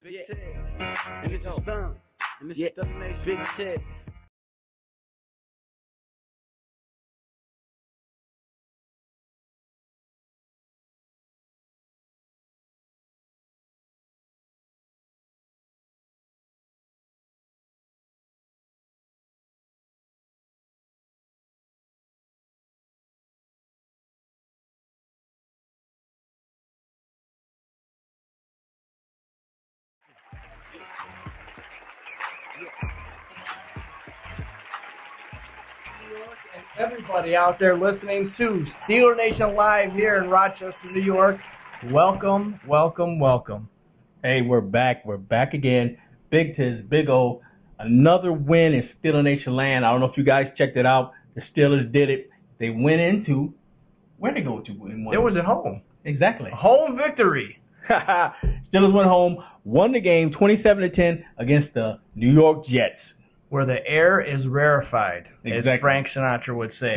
Big Ted, and Mr. Stump, and Mr. Domination. Big Ted. And everybody out there listening to Steeler Nation Live here in Rochester, New York. Welcome, welcome, welcome. Hey, we're back. We're back again. Big Tiz, Big O. Another win in Steeler Nation land. I don't know if you guys checked it out. The Steelers did it. They went into, where'd they go to? It was at home. Exactly. A home victory. Steelers went home, won the game 27-10 against the New York Jets. Where the air is rarefied, Exactly. as Frank Sinatra would say.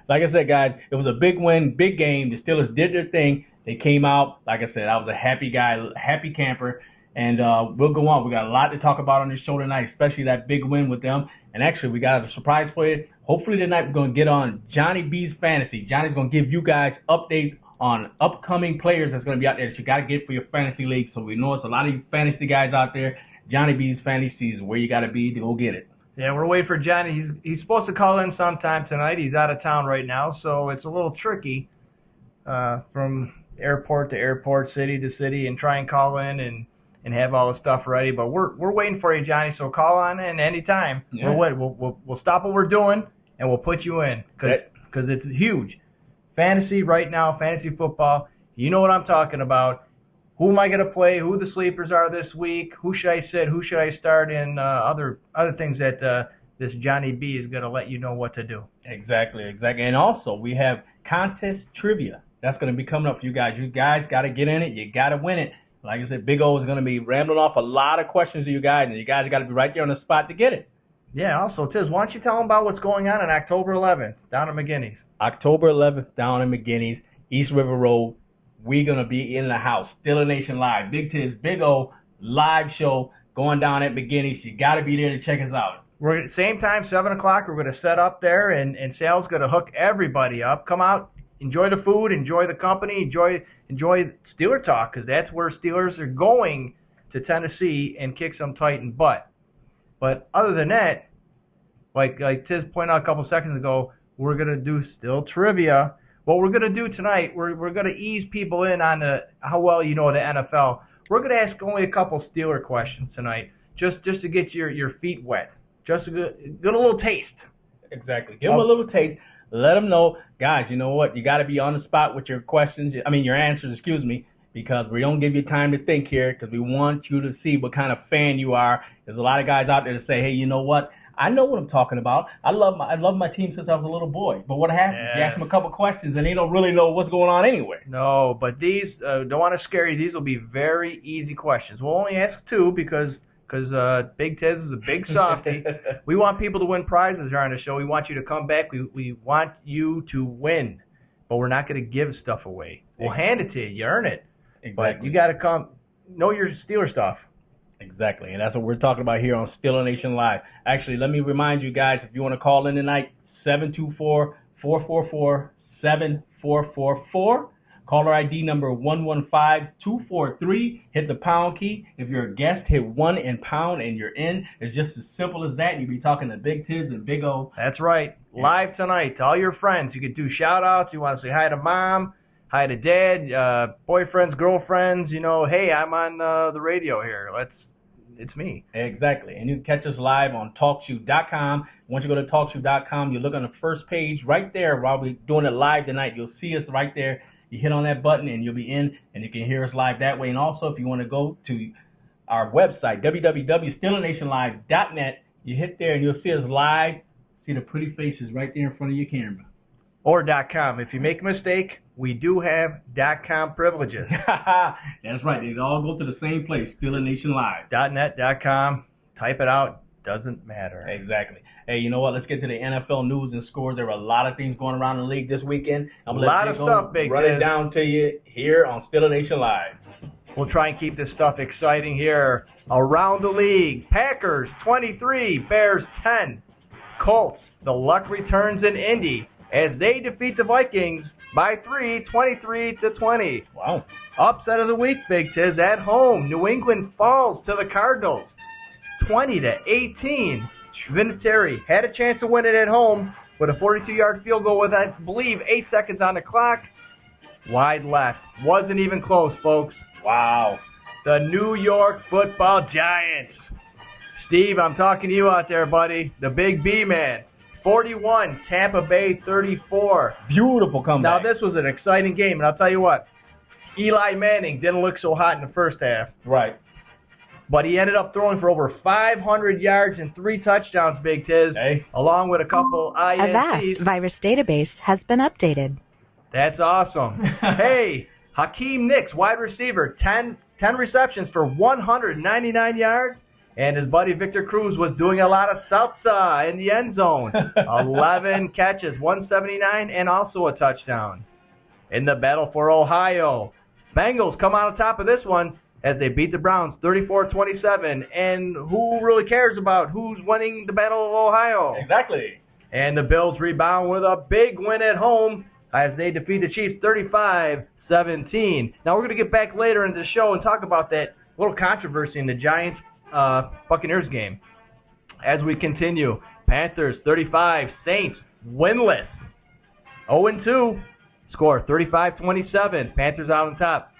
Like I said, guys, it was a big win, big game. The Steelers did their thing. They came out. Like I said, I was a happy guy, happy camper. And we'll go on. We got a lot to talk about on this show tonight, especially that big win with them. And actually, we got a surprise for you. Hopefully tonight we're going to get on Johnny B's Fantasy. Johnny's going to give you guys updates on upcoming players that's going to be out there that you got to get for your fantasy league. So we know it's a lot of you fantasy guys out there. Johnny B's Fantasy is where you got to be to go get it. Yeah, we're waiting for Johnny. He's supposed to call in sometime tonight. He's out of town right now, so it's a little tricky from airport to airport, city to city, and try and call in and have all the stuff ready. But we're waiting for you, Johnny. So call on in anytime. Yeah. We'll stop what we're doing and we'll put you in because it's huge. Fantasy right now, fantasy football. You know what I'm talking about. Who am I going to play? Who the sleepers are this week? Who should I sit? Who should I start? And other things that this Johnny B is going to let you know what to do. Exactly. And also, we have contest trivia. That's going to be coming up for you guys. You guys got to get in it. You got to win it. Like I said, Big O is going to be rambling off a lot of questions to you guys, and you guys got to be right there on the spot to get it. Yeah, also, Tiz, why don't you tell them about what's going on October 11th down in McGinney's? October 11th down in McGinney's, East River Road. We're going to be in the house. Steeler Nation Live. Big Tiz, Big O, live show going down at McGinney's. You got to be there to check us out. We're at the same time, 7 o'clock, we're going to set up there, and Sal's going to hook everybody up. Come out, enjoy the food, enjoy the company, enjoy Steeler talk, because that's where Steelers are going to Tennessee and kick some Titan butt. But other than that, like Tiz pointed out a couple seconds ago, we're going to do still trivia. What we're going to do tonight, we're going to ease people in on how well you know the NFL. We're going to ask only a couple Steeler questions tonight, just to get your feet wet, just to get a little taste. Exactly. Give them a little taste. Let them know, guys, you know what? You got to be on the spot with your questions. Your answers, because we don't give you time to think here because we want you to see what kind of fan you are. There's a lot of guys out there that say, hey, you know what? I know what I'm talking about. I love my team since I was a little boy. But what happens? You ask them a couple questions, and they don't really know what's going on anyway. No, but these, don't want to scare you. These will be very easy questions. We'll only ask 2 because Big Tiz is a big softy. We want people to win prizes here on the show. We want you to come back. We want you to win. But we're not going to give stuff away. We'll hand it to you. You earn it. Exactly. But you got to come know your Steeler stuff. Exactly, and that's what we're talking about here on Steeler Nation Live. Actually, let me remind you guys, if you want to call in tonight, 724-444-7444. Caller ID number 115243. Hit the pound key. If you're a guest, hit 1 and pound, and you're in. It's just as simple as that. You'll be talking to Big Tiz and Big O. That's right. Yeah. Live tonight to all your friends. You can do shout-outs. You want to say hi to Mom, hi to Dad, boyfriends, girlfriends. Hey, I'm on the radio here. It's me. Exactly. And you can catch us live on TalkShoe.com. Once you go to TalkShoe.com, you look on the first page right there while we're doing it live tonight. You'll see us right there. You hit on that button, and you'll be in, and you can hear us live that way. And also, if you want to go to our website, www.steelernationlive.net, you hit there, and you'll see us live. See the pretty faces right there in front of your camera. Or .com. If you make a mistake, we do have .com privileges. That's right. They all go to the same place, Steeler Nation Live. .net, .com. Type it out. Doesn't matter. Exactly. Hey, you know what? Let's get to the NFL news and scores. There were a lot of things going around in the league this weekend. A lot of stuff, Big Run it down to you here on Steeler Nation Live. We'll try and keep this stuff exciting here. Around the league, Packers 23, Bears 10. Colts, the luck returns in Indy as they defeat the Vikings by 3, 23-20. Wow. Upset of the week, Big Tiz, at home. New England falls to the Cardinals 20-18. Vinatieri had a chance to win it at home with a 42-yard field goal with, I believe, 8 seconds on the clock. Wide left. Wasn't even close, folks. Wow. The New York Football Giants. Steve, I'm talking to you out there, buddy. The Big B man. 41, Tampa Bay 34. Beautiful comeback. Now, this was an exciting game, and I'll tell you what. Eli Manning didn't look so hot in the first half. Right. But he ended up throwing for over 500 yards and 3 touchdowns, Big Tiz, along with a couple INTs. Avast virus database has been updated. That's awesome. Hey, Hakeem Nicks, wide receiver, 10 receptions for 199 yards. And his buddy Victor Cruz was doing a lot of salsa in the end zone. 11 catches, 179, and also a touchdown. In the battle for Ohio, Bengals come out on top of this one as they beat the Browns 34-27. And who really cares about who's winning the Battle of Ohio? Exactly. And the Bills rebound with a big win at home as they defeat the Chiefs 35-17. Now we're going to get back later in the show and talk about that little controversy in the Giants Buccaneers game. As we continue, Panthers 35, Saints winless. 0-2, score 35-27. Panthers out on top.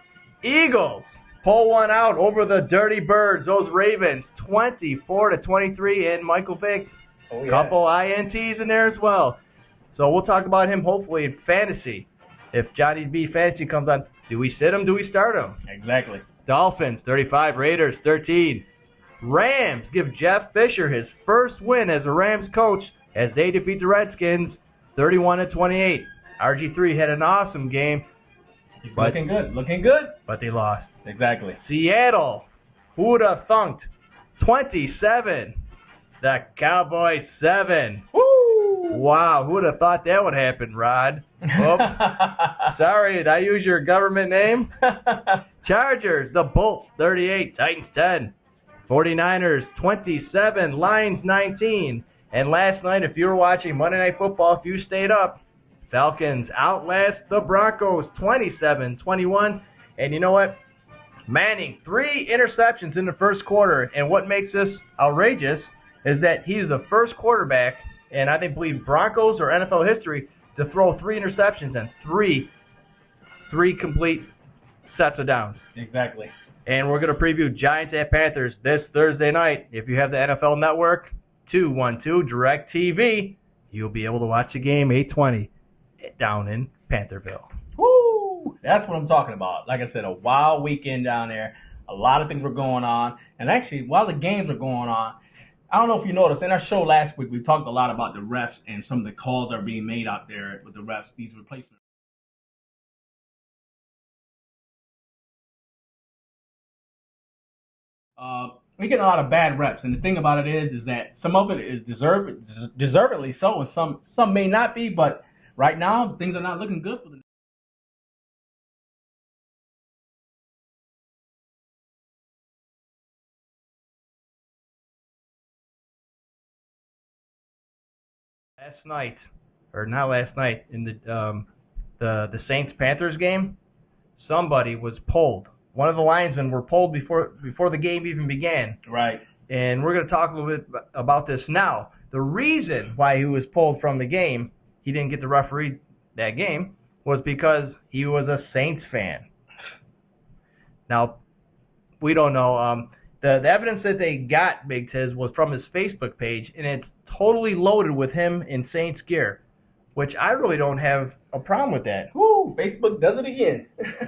Eagles pull one out over the Dirty Birds, those Ravens, 24-23, and Michael Vick. Oh, yeah. Couple INTs in there as well. So we'll talk about him hopefully in fantasy. If Johnny B Fantasy comes on, do we sit him? Do we start him? Exactly. Dolphins 35, Raiders 13. Rams give Jeff Fisher his first win as a Rams coach as they defeat the Redskins 31-28. RG3 had an awesome game. Looking good. But they lost. Exactly. Seattle, who would have thunked? 27. The Cowboys 7. Woo! Wow, who would have thought that would happen, Rod? Oops. Sorry, did I use your government name? Chargers, the Bolts 38, Titans 10. 49ers 27, Lions 19. And last night, if you were watching Monday Night Football, if you stayed up, Falcons outlast the Broncos 27-21. And you know what? Manning, 3 interceptions in the first quarter. And what makes this outrageous is that he's the first quarterback, and I believe Broncos or NFL history, to throw 3 interceptions and three complete sets of downs. Exactly. And we're going to preview Giants at Panthers this Thursday night. If you have the NFL Network, 212 DirecTV, you'll be able to watch the game 8:20 down in Pantherville. Woo! That's what I'm talking about. Like I said, a wild weekend down there. A lot of things were going on. And actually, while the games are going on, I don't know if you noticed, in our show last week, we talked a lot about the refs and some of the calls that are being made out there with the refs, these replacements. We get a lot of bad reps, and the thing about it is that some of it is deservedly so, and some may not be, but right now, things are not looking good for them. Not last night, in the Saints-Panthers game, somebody was pulled. One of the linesmen were pulled before the game even began. Right. And we're going to talk a little bit about this now. The reason why he was pulled from the game, he didn't get to referee that game, was because he was a Saints fan. Now, we don't know. The evidence that they got, Big Tiz, was from his Facebook page, and it's totally loaded with him in Saints gear, which I really don't have a problem with that. Woo! Facebook does it again.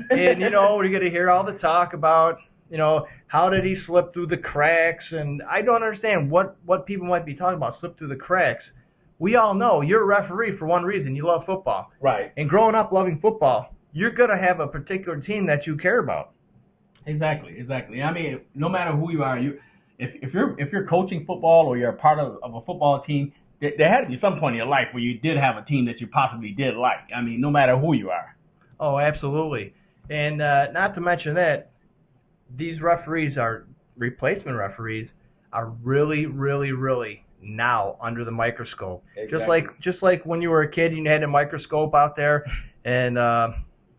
And, we're going to hear all the talk about, how did he slip through the cracks? And I don't understand what people might be talking about, slip through the cracks. We all know you're a referee for one reason. You love football. Right. And growing up loving football, you're going to have a particular team that you care about. Exactly. I mean, no matter who you are, if you're coaching football or you're a part of a football team, there had to be some point in your life where you did have a team that you possibly did like. I mean, no matter who you are. Oh, absolutely. And not to mention that, these referees are replacement referees are really, really, really now under the microscope. Exactly. Just like when you were a kid, you had a microscope out there, and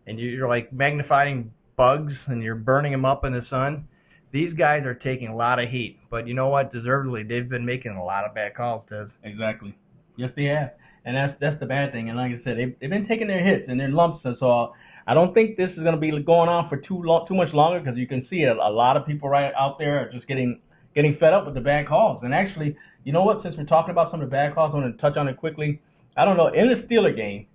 you're like magnifying bugs and you're burning them up in the sun. These guys are taking a lot of heat, but you know what? Deservedly, they've been making a lot of bad calls, Tiz. Exactly. Yes, they have, and that's the bad thing. And like I said, they've been taking their hits and their lumps, and so I don't think this is going to be going on for too much longer, because you can see it. A lot of people right out there are just getting fed up with the bad calls. And actually, you know what? Since we're talking about some of the bad calls, I want to touch on it quickly. I don't know. In the Steeler game,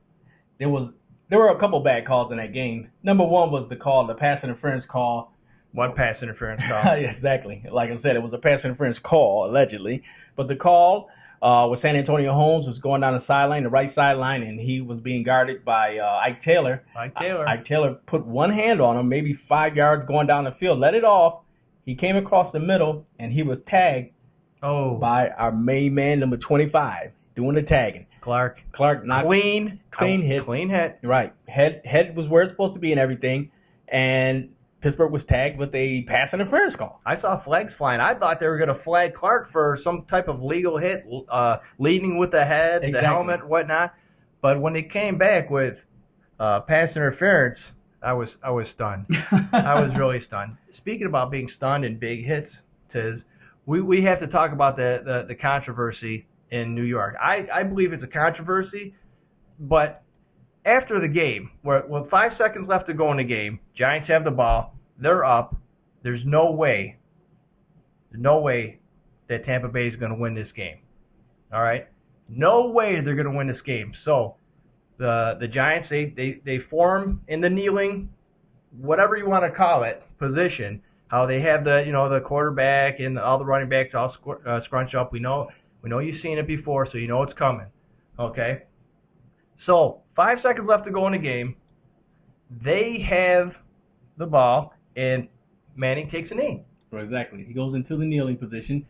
there were a couple bad calls in that game. Number one was the pass interference call. One pass interference call. Exactly. Like I said, it was a pass interference call, allegedly. But the call was San Antonio Holmes was going down the right sideline, and he was being guarded by Ike Taylor. Ike Taylor put one hand on him, maybe 5 yards going down the field, let it off. He came across the middle, and he was tagged by our main man, number 25, doing the tagging. Clark not clean hit. Clean hit. Right. Head was where it's supposed to be and everything. And Pittsburgh was tagged with a pass interference call. I saw flags flying. I thought they were going to flag Clark for some type of legal hit, leading with the head, the helmet, whatnot. But when they came back with pass interference, I was stunned. I was really stunned. Speaking about being stunned and big hits, Tiz, we have to talk about the controversy in New York. I believe it's a controversy, but after the game, with 5 seconds left to go in the game, Giants have the ball, they're up. There's no way that Tampa Bay is going to win this game. All right? No way they're going to win this game. So the Giants, they form in the kneeling, whatever you want to call it, position. How they have the quarterback and all the running backs all scrunch up. We know you've seen it before, so you know it's coming. Okay? So 5 seconds left to go in the game. They have the ball, and Manning takes a knee. Right, exactly. He goes into the kneeling position,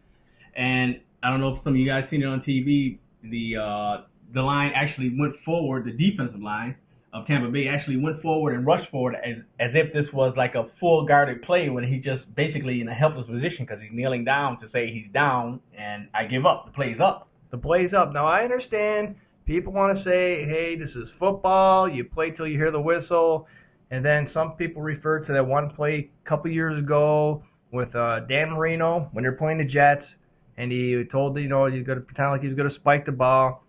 and I don't know if some of you guys seen it on TV. The line actually went forward. The defensive line of Tampa Bay actually went forward and rushed forward as if this was like a full guarded play, when he just basically in a helpless position because he's kneeling down to say he's down and I give up. The play's up. The play's up. Now I understand. People want to say, hey, this is football. You play till you hear the whistle. And then some people refer to that one play a couple years ago with Dan Marino when they're playing the Jets, and he told he's going to pretend like he's going to spike the ball,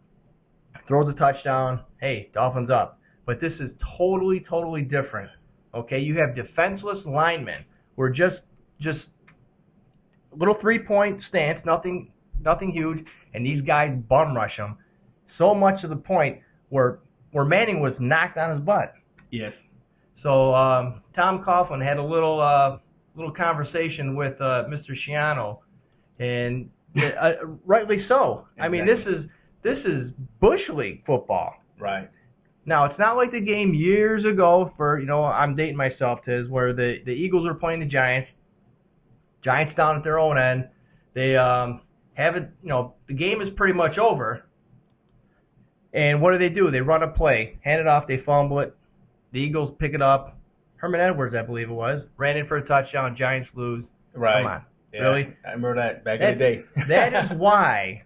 throws a touchdown. Hey, Dolphins up. But this is totally, totally different. Okay, you have defenseless linemen. We're just a little 3-point stance, nothing huge, and these guys bum rush them. So much to the point where Manning was knocked on his butt. Yes. So Tom Coughlin had a little conversation with Mr. Schiano, and rightly so. Exactly. I mean, this is Bush League football. Right. Now it's not like the game years ago for I'm dating myself, Tiz, where the Eagles are playing the Giants. Giants down at their own end. They haven't. The game is pretty much over. And what do? They run a play, hand it off, they fumble it. The Eagles pick it up. Herman Edwards, I believe it was, ran in for a touchdown. Giants lose. Right. Come on. Yeah, really? I remember that back in the day. That is why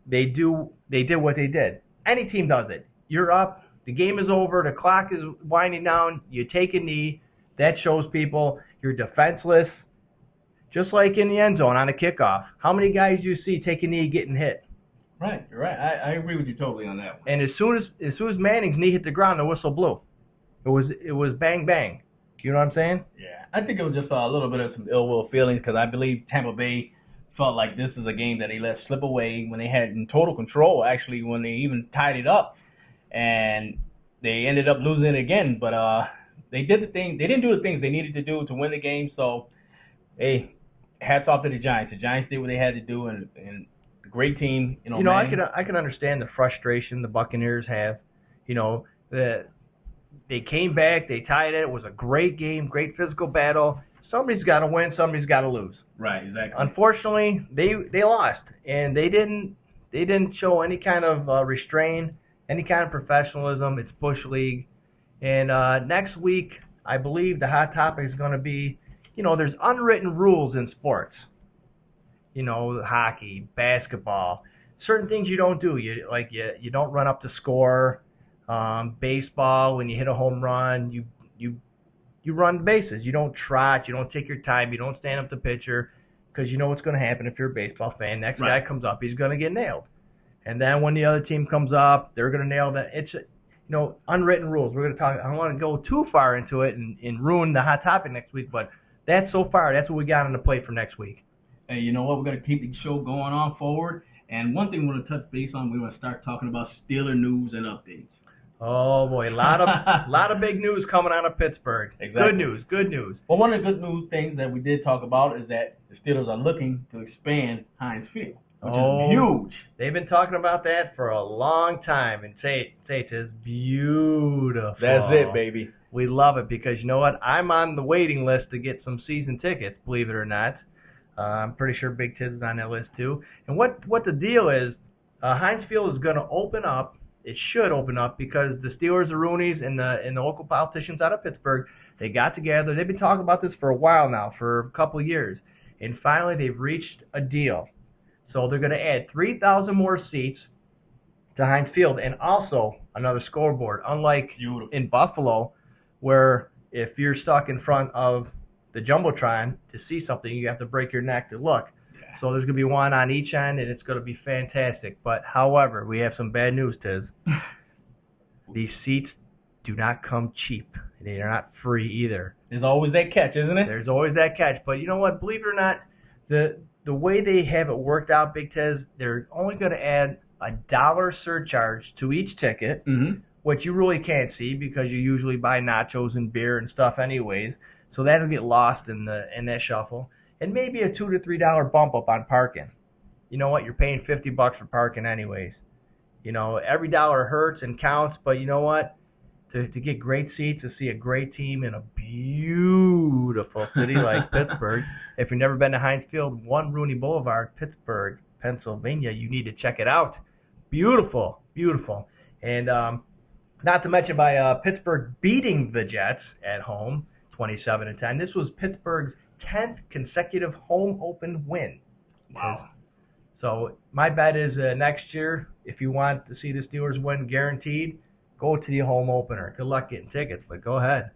they did what they did. Any team does it. You're up. The game is over. The clock is winding down. You take a knee. That shows people you're defenseless. Just like in the end zone on a kickoff. How many guys do you see take a knee getting hit? Right, you're right. I agree with you totally on that one. And as soon as Manning's knee hit the ground, the whistle blew. It was bang bang. You know what I'm saying? Yeah, I think it was just a little bit of some ill will feelings because I believe Tampa Bay felt like this is a game that they let slip away when they had in total control. Actually, when they even tied it up, and they ended up losing it again. But they did the thing. They didn't do the things they needed to do to win the game. So, hey, hats off to the Giants. The Giants did what they had to do, and great team. I can understand the frustration the Buccaneers have. They came back, they tied it. It was a great game, great physical battle. Somebody's got to win, somebody's got to lose. Right, exactly. Unfortunately, they lost, and they didn't show any kind of restraint, any kind of professionalism. It's Bush League, and next week I believe the hot topic is going to be there's unwritten rules in sports. Hockey, basketball, certain things you don't do. You don't run up the score. Baseball, when you hit a home run, you run the bases. You don't trot. You don't take your time. You don't stand up the pitcher because you know what's going to happen if you're a baseball fan. Next guy comes up, he's going to get nailed. And then when the other team comes up, they're going to nail that. It's unwritten rules. We're going to talk. I don't want to go too far into it and ruin the hot topic next week, but that's what we got on the plate for next week. Hey, you know what? We're going to keep the show going on forward. And one thing we want to touch base on, we want to start talking about Steeler news and updates. Oh boy, a lot of big news coming out of Pittsburgh. Exactly. Good news. Well, one of the good news things that we did talk about is that the Steelers are looking to expand Heinz Field, which is huge. They've been talking about that for a long time, and say it is beautiful. That's it, baby. We love it because you know what? I'm on the waiting list to get some season tickets, believe it or not. I'm pretty sure Big Tiz is on that list too. And what the deal is, Heinz Field is going to open up. It should open up because the Steelers, the Roonies, and the local politicians out of Pittsburgh, they got together. They've been talking about this for a while now, for a couple of years. And finally, they've reached a deal. So they're going to add 3,000 more seats to Heinz Field and also another scoreboard, unlike in Buffalo, where if you're stuck in front of the Jumbotron to see something, you have to break your neck to look. So there's going to be one on each end, and it's going to be fantastic. But, however, we have some bad news, Tiz. These seats do not come cheap. They are not free either. There's always that catch, isn't it? There's always that catch. But you know what? Believe it or not, the way they have it worked out, Big Tiz, they're only going to add $1 surcharge to each ticket, which you really can't see because you usually buy nachos and beer and stuff anyways. So that'll get lost in that shuffle. And maybe a $2 to $3 bump up on parking. You know what? You're paying $50 for parking anyways. Every dollar hurts and counts, but you know what? To get great seats, to see a great team in a beautiful city like Pittsburgh. If you've never been to Heinz Field, 1 Rooney Boulevard, Pittsburgh, Pennsylvania, you need to check it out. Beautiful, beautiful. And not to mention by Pittsburgh beating the Jets at home, 27-10. This was Pittsburgh's 10th consecutive home open win. Wow. So my bet is next year, if you want to see the Steelers win guaranteed, go to the home opener. Good luck getting tickets, but go ahead.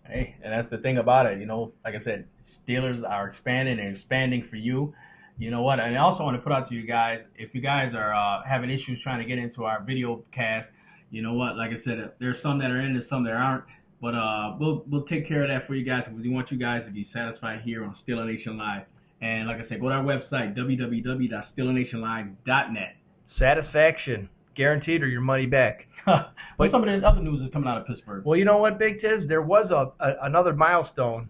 Hey, and that's the thing about it. Like I said, Steelers are expanding and expanding for you. You know what? And I also want to put out to you guys, if you guys are having issues trying to get into our video cast, you know what? Like I said, there's some that are in, there's some that aren't. But we'll take care of that for you guys because we want you guys to be satisfied here on Steeler Nation Live. And like I said, go to our website, www.steelernationlive.net. Satisfaction. Guaranteed or your money back. But some of the other news is coming out of Pittsburgh. Well, you know what, Big Tiz? There was another milestone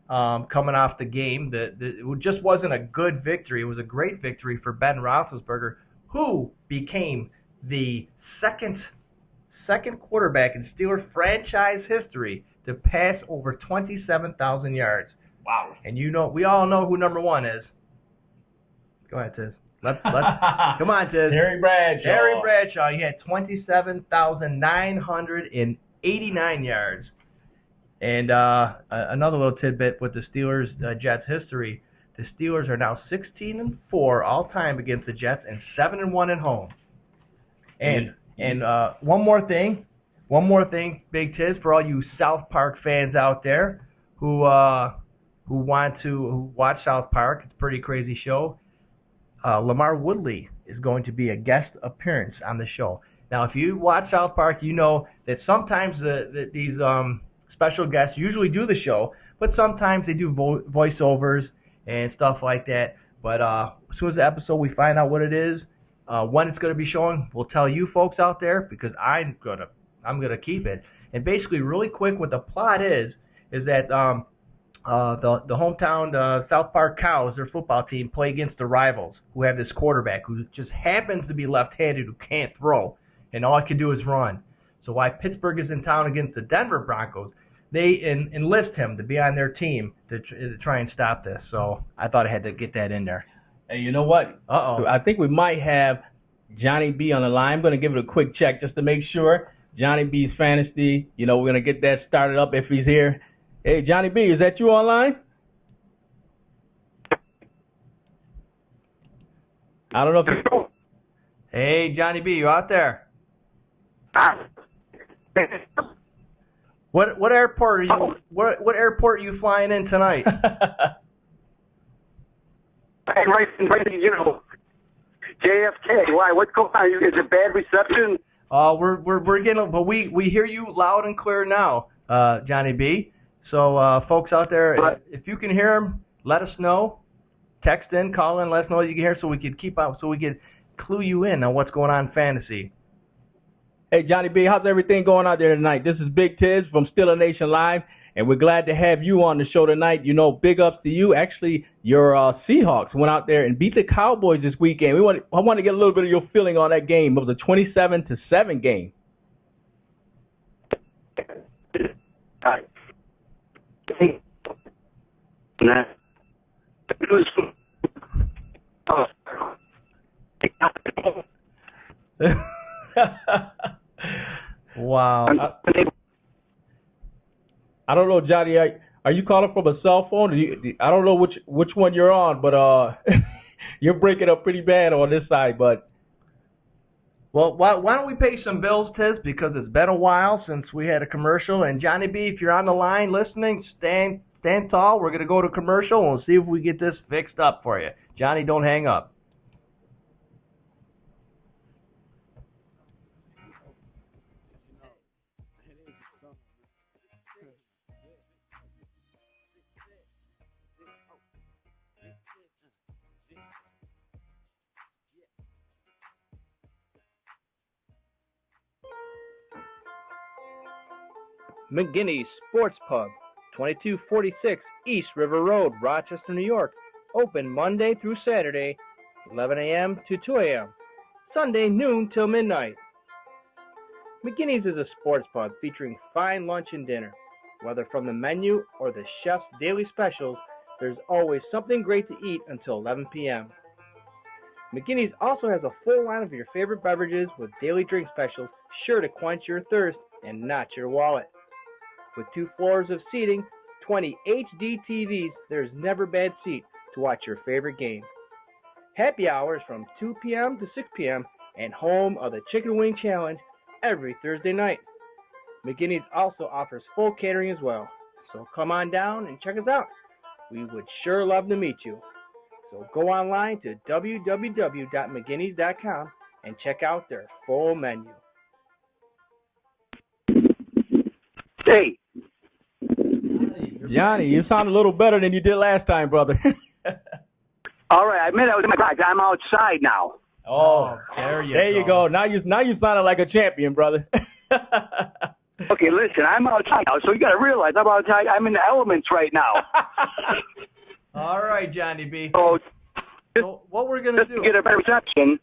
coming off the game. It just wasn't a good victory. It was a great victory for Ben Roethlisberger, who became the second quarterback in Steeler franchise history to pass over 27,000 yards. Wow. And we all know who number 1 is. Go ahead, Tiz. Let's come on, Tiz. Terry Bradshaw. He had 27,989 yards. And another little tidbit with the Steelers Jets history: the Steelers are now 16-4 all time against the Jets and 7-1 at home. And one more thing, Big Tiz, for all you South Park fans out there who watch South Park. It's a pretty crazy show. LaMarr Woodley is going to be a guest appearance on the show. Now, if you watch South Park, you know that sometimes these special guests usually do the show, but sometimes they do voiceovers and stuff like that. But as soon as the episode we find out what it is, when it's going to be showing, we'll tell you folks out there because I'm gonna keep it. And basically, really quick, what the plot is that the hometown South Park Cows, their football team, play against the rivals who have this quarterback who just happens to be left-handed who can't throw, and all he can do is run. So while Pittsburgh is in town against the Denver Broncos, they enlist him to be on their team to try and stop this. So I thought I had to get that in there. Hey, you know what? I think we might have Johnny B on the line. I'm going to give it a quick check just to make sure. Johnny B's Fantasy, we're going to get that started up if he's here. Hey, Johnny B, is that you online? I don't know if you... Hey, Johnny B, you out there? What airport are you? What airport are you flying in tonight? right, JFK. Why? What's going on? Is it bad reception? We're getting, but we hear you loud and clear now, Johnny B. So, folks out there, if you can hear him, let us know. Text in, call in, let us know you can hear, so we can keep out, so we can clue you in on what's going on in fantasy. Hey, Johnny B, how's everything going out there tonight? This is Big Tiz from Steeler Nation Live, and we're glad to have you on the show tonight. You know, big ups to you. Actually, your Seahawks went out there and beat the Cowboys this weekend. I want to get a little bit of your feeling on that game. It was a 27-7 game. Nah. It was. Wow. I don't know, Johnny. Are you calling from a cell phone? I don't know which one you're on, but you're breaking up pretty bad on this side. But well, why don't we pay some bills, Tiz? Because it's been a while since we had a commercial. And Johnny B, if you're on the line listening, stand tall. We're gonna go to commercial and we'll see if we get this fixed up for you. Johnny, don't hang up. McGinney's Sports Pub, 2246 East River Road, Rochester, New York. Open Monday through Saturday, 11 a.m. to 2 a.m. Sunday, noon till midnight. McGinney's is a sports pub featuring fine lunch and dinner. Whether from the menu or the chef's daily specials, there's always something great to eat until 11 p.m. McGinney's also has a full line of your favorite beverages with daily drink specials sure to quench your thirst and not your wallet. With 2 floors of seating, 20 HD TVs, there's never a bad seat to watch your favorite game. Happy hours from 2 p.m. to 6 p.m. and home of the Chicken Wing Challenge every Thursday night. McGinney's also offers full catering as well. So come on down and check us out. We would sure love to meet you. So go online to www.mcguinness.com and check out their full menu. Hey. Johnny, you sound a little better than you did last time, brother. All right, I admit I was in my garage. I'm outside now. Oh, there you go. Now you sounded like a champion, brother. Okay, listen, I'm outside now, so you got to realize I'm outside. I'm in the elements right now. All right, Johnny B. So what we're gonna do? To get a better reception.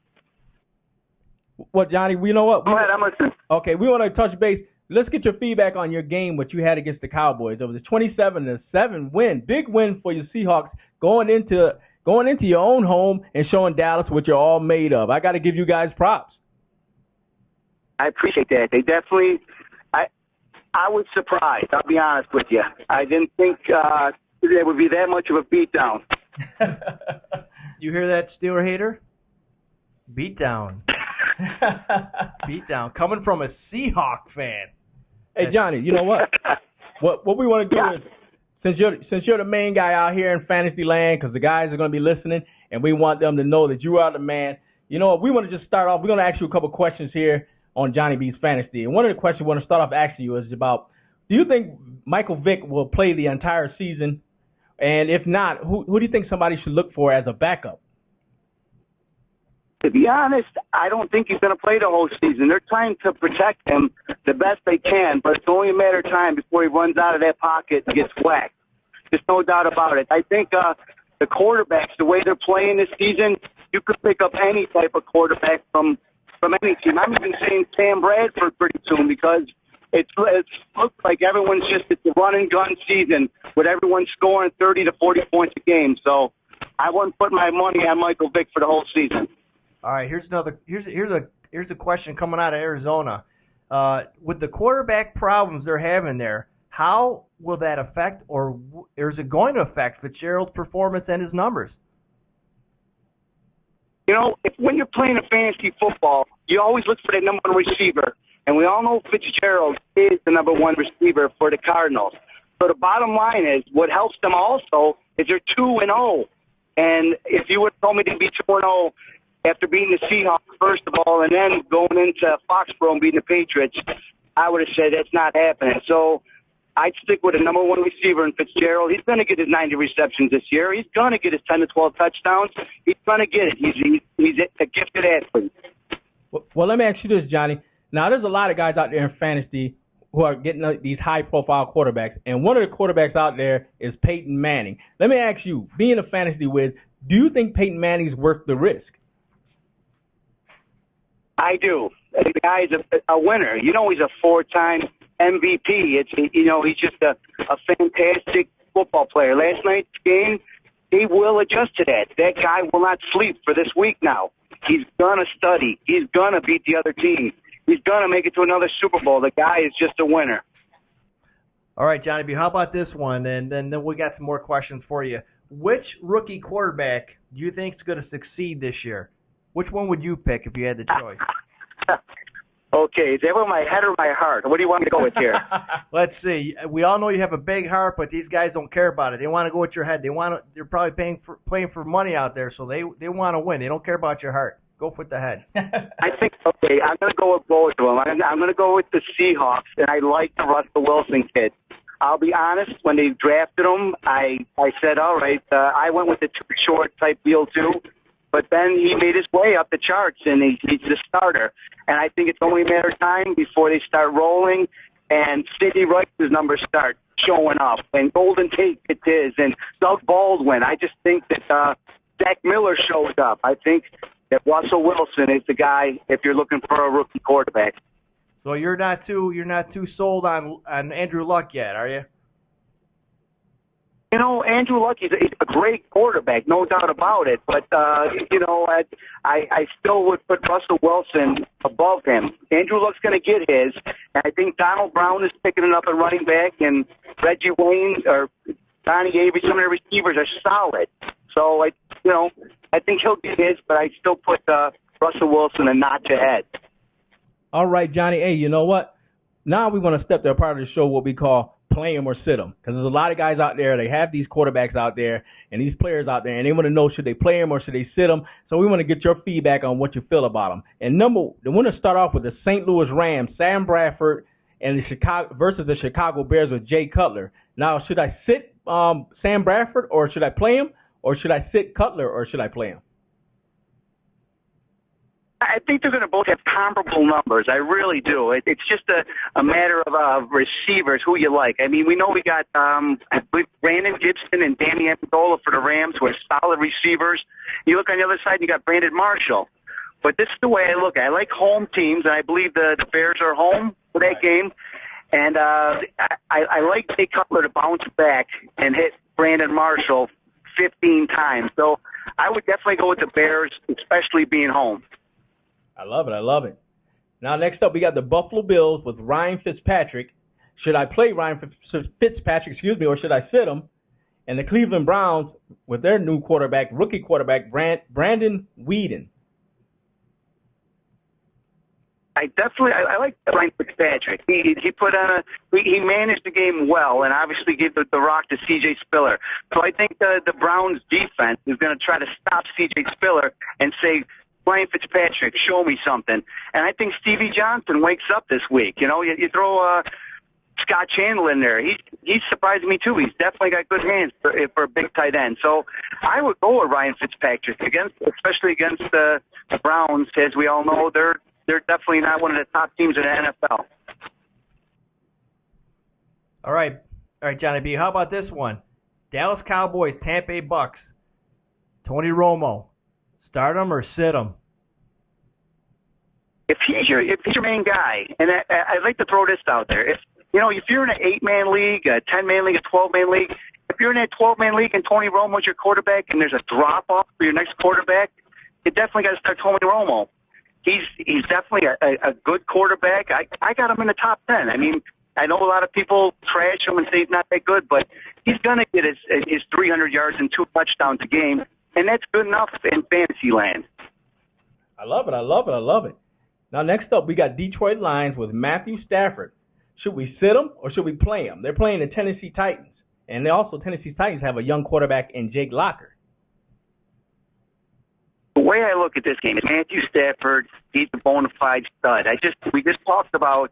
Well, Johnny, you know what? Go ahead, I'm listening. Okay, we want to touch base. Let's get your feedback on your game, what you had against the Cowboys. It was a 27-7 win, big win for your Seahawks going into your own home and showing Dallas what you're all made of. I got to give you guys props. I appreciate that. They definitely. I was surprised. I'll be honest with you. I didn't think there would be that much of a beatdown. You hear that, Steeler hater? Beatdown. Beatdown coming from a Seahawk fan. Hey, Johnny, you know what? What we want to do is, since you're the main guy out here in fantasy land, because the guys are going to be listening, and we want them to know that you are the man. You know what? We want to just start off. We're going to ask you a couple questions here on Johnny B's Fantasy. And one of the questions we want to start off asking you is about, do you think Michael Vick will play the entire season? And if not, who do you think somebody should look for as a backup? To be honest, I don't think he's going to play the whole season. They're trying to protect him the best they can, but it's only a matter of time before he runs out of that pocket and gets whacked. There's no doubt about it. I think the quarterbacks, the way they're playing this season, you could pick up any type of quarterback from any team. I'm even saying Sam Bradford pretty soon because it looks like it's a run-and-gun season with everyone scoring 30 to 40 points a game. So I wouldn't put my money on Michael Vick for the whole season. All right, here's a question coming out of Arizona. With the quarterback problems they're having there, how will that affect, or is it going to affect Fitzgerald's performance and his numbers? You know, when you're playing a fantasy football, you always look for that number one receiver. And we all know Fitzgerald is the number one receiver for the Cardinals. So the bottom line is, what helps them also is they're 2-0. And if you would have told me to be 2-0 after beating the Seahawks, first of all, and then going into Foxborough and beating the Patriots, I would have said that's not happening. So I'd stick with a number one receiver in Fitzgerald. He's going to get his 90 receptions this year. He's going to get his 10 to 12 touchdowns. He's going to get it. He's a gifted athlete. Well, let me ask you this, Johnny. Now, there's a lot of guys out there in fantasy who are getting these high-profile quarterbacks, and one of the quarterbacks out there is Peyton Manning. Let me ask you, being a fantasy whiz, do you think Peyton Manning's worth the risk? I do. The guy's a winner. You know, he's a 4-time MVP. He's just a fantastic football player. Last night's game, he will adjust to that. That guy will not sleep for this week now. He's going to study. He's going to beat the other team. He's going to make it to another Super Bowl. The guy is just a winner. All right, Johnny B., how about this one? And then we got some more questions for you. Which rookie quarterback do you think is going to succeed this year? Which one would you pick if you had the choice? Okay, is that with my head or my heart? What do you want me to go with here? Let's see. We all know you have a big heart, but these guys don't care about it. They want to go with your head. They're probably playing for money out there, so they want to win. They don't care about your heart. Go with the head. I think, okay, I'm going to go with both of them. I'm going to go with the Seahawks, and I like the Russell Wilson kid. I'll be honest, when they drafted him, I said, all right, I went with the too short type deal too. But then he made his way up the charts, and he's the starter. And I think it's only a matter of time before they start rolling, and Sidney Rice's numbers start showing up, and Golden Tate it is, and Doug Baldwin. I just think that Zach Miller shows up. I think that Russell Wilson is the guy if you're looking for a rookie quarterback. So you're not too sold on Andrew Luck yet, are you? You know, Andrew Luck is a great quarterback, no doubt about it. But, I still would put Russell Wilson above him. Andrew Luck's going to get his. And I think Donald Brown is picking it up at running back, and Reggie Wayne or Donnie Avery, some of the receivers are solid. So, I think he'll get his, but I still put Russell Wilson a notch ahead. All right, Johnny. Hey, you know what? Now we want to step to a part of the show what we call play them or sit them, because there's a lot of guys out there. They have these quarterbacks out there and these players out there, and they want to know, should they play them or should they sit them? So we want to get your feedback on what you feel about them. And I want to start off with the St. Louis Rams, Sam Bradford, and versus the Chicago Bears with Jay Cutler. Now, should I sit Sam Bradford, or should I play him, or should I sit Cutler, or should I play him? I think they're going to both have comparable numbers. I really do. It's just a matter of receivers, who you like. I mean, we know we got I believe Brandon Gibson and Danny Amendola for the Rams, who are solid receivers. You look on the other side, you got Brandon Marshall. But this is the way I look at it. I like home teams, and I believe the Bears are home for that game. And I like Jay Cutler to bounce back and hit Brandon Marshall 15 times. So I would definitely go with the Bears, especially being home. I love it. Now, next up, we got the Buffalo Bills with Ryan Fitzpatrick. Should I play Ryan Fitzpatrick, or should I sit him? And the Cleveland Browns with their new rookie quarterback, Brandon Weeden. I like Ryan Fitzpatrick. He put on he managed the game well, and obviously gave the rock to C.J. Spiller. So I think the Browns defense is going to try to stop C.J. Spiller and say, Ryan Fitzpatrick, show me something. And I think Stevie Johnson wakes up this week. You know, you throw Scott Chandler in there. He's surprised me too. He's definitely got good hands for a big tight end. So I would go with Ryan Fitzpatrick especially against the Browns. As we all know, they're definitely not one of the top teams in the NFL. All right, Johnny B., how about this one? Dallas Cowboys, Tampa Bay Bucks. Tony Romo. Start him or sit him? If he's your main guy, and I'd like to throw this out there. If you're in an 8-man league, a 10-man league, a 12-man league, if you're in that 12-man league and Tony Romo's your quarterback and there's a drop-off for your next quarterback, you definitely got to start Tony Romo. He's definitely a good quarterback. I got him in the top 10. I mean, I know a lot of people trash him and say he's not that good, but he's going to get his 300 yards and 2 touchdowns a game, and that's good enough in fantasy land. I love it. Now, next up, we got Detroit Lions with Matthew Stafford. Should we sit him or should we play him? They're playing the Tennessee Titans, and Tennessee Titans have a young quarterback in Jake Locker. The way I look at this game is Matthew Stafford, he's a bona fide stud. We just talked about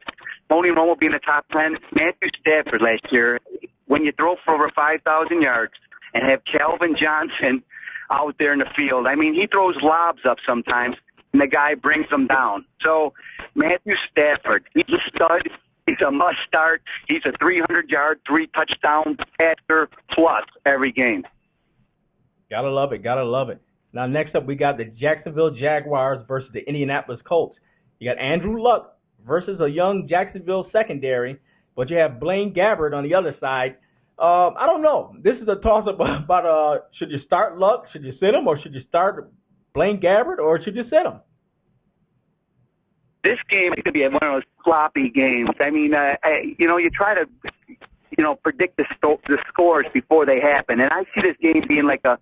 Tony Romo being the top 10. Matthew Stafford last year, when you throw for over 5,000 yards and have Calvin Johnson out there in the field, I mean, he throws lobs up sometimes, and the guy brings them down. So Matthew Stafford, he's a stud. He's a must-start. He's a 300-yard, 3-touchdown passer plus every game. Gotta love it. Now, next up, we got the Jacksonville Jaguars versus the Indianapolis Colts. You got Andrew Luck versus a young Jacksonville secondary, but you have Blaine Gabbert on the other side. I don't know. This is a toss-up about should you start Luck, should you sit him, or should you start Blaine Gabbert, or should you sit him? This game is going to be one of those sloppy games. I mean, you try to, predict the scores before they happen, and I see this game being like a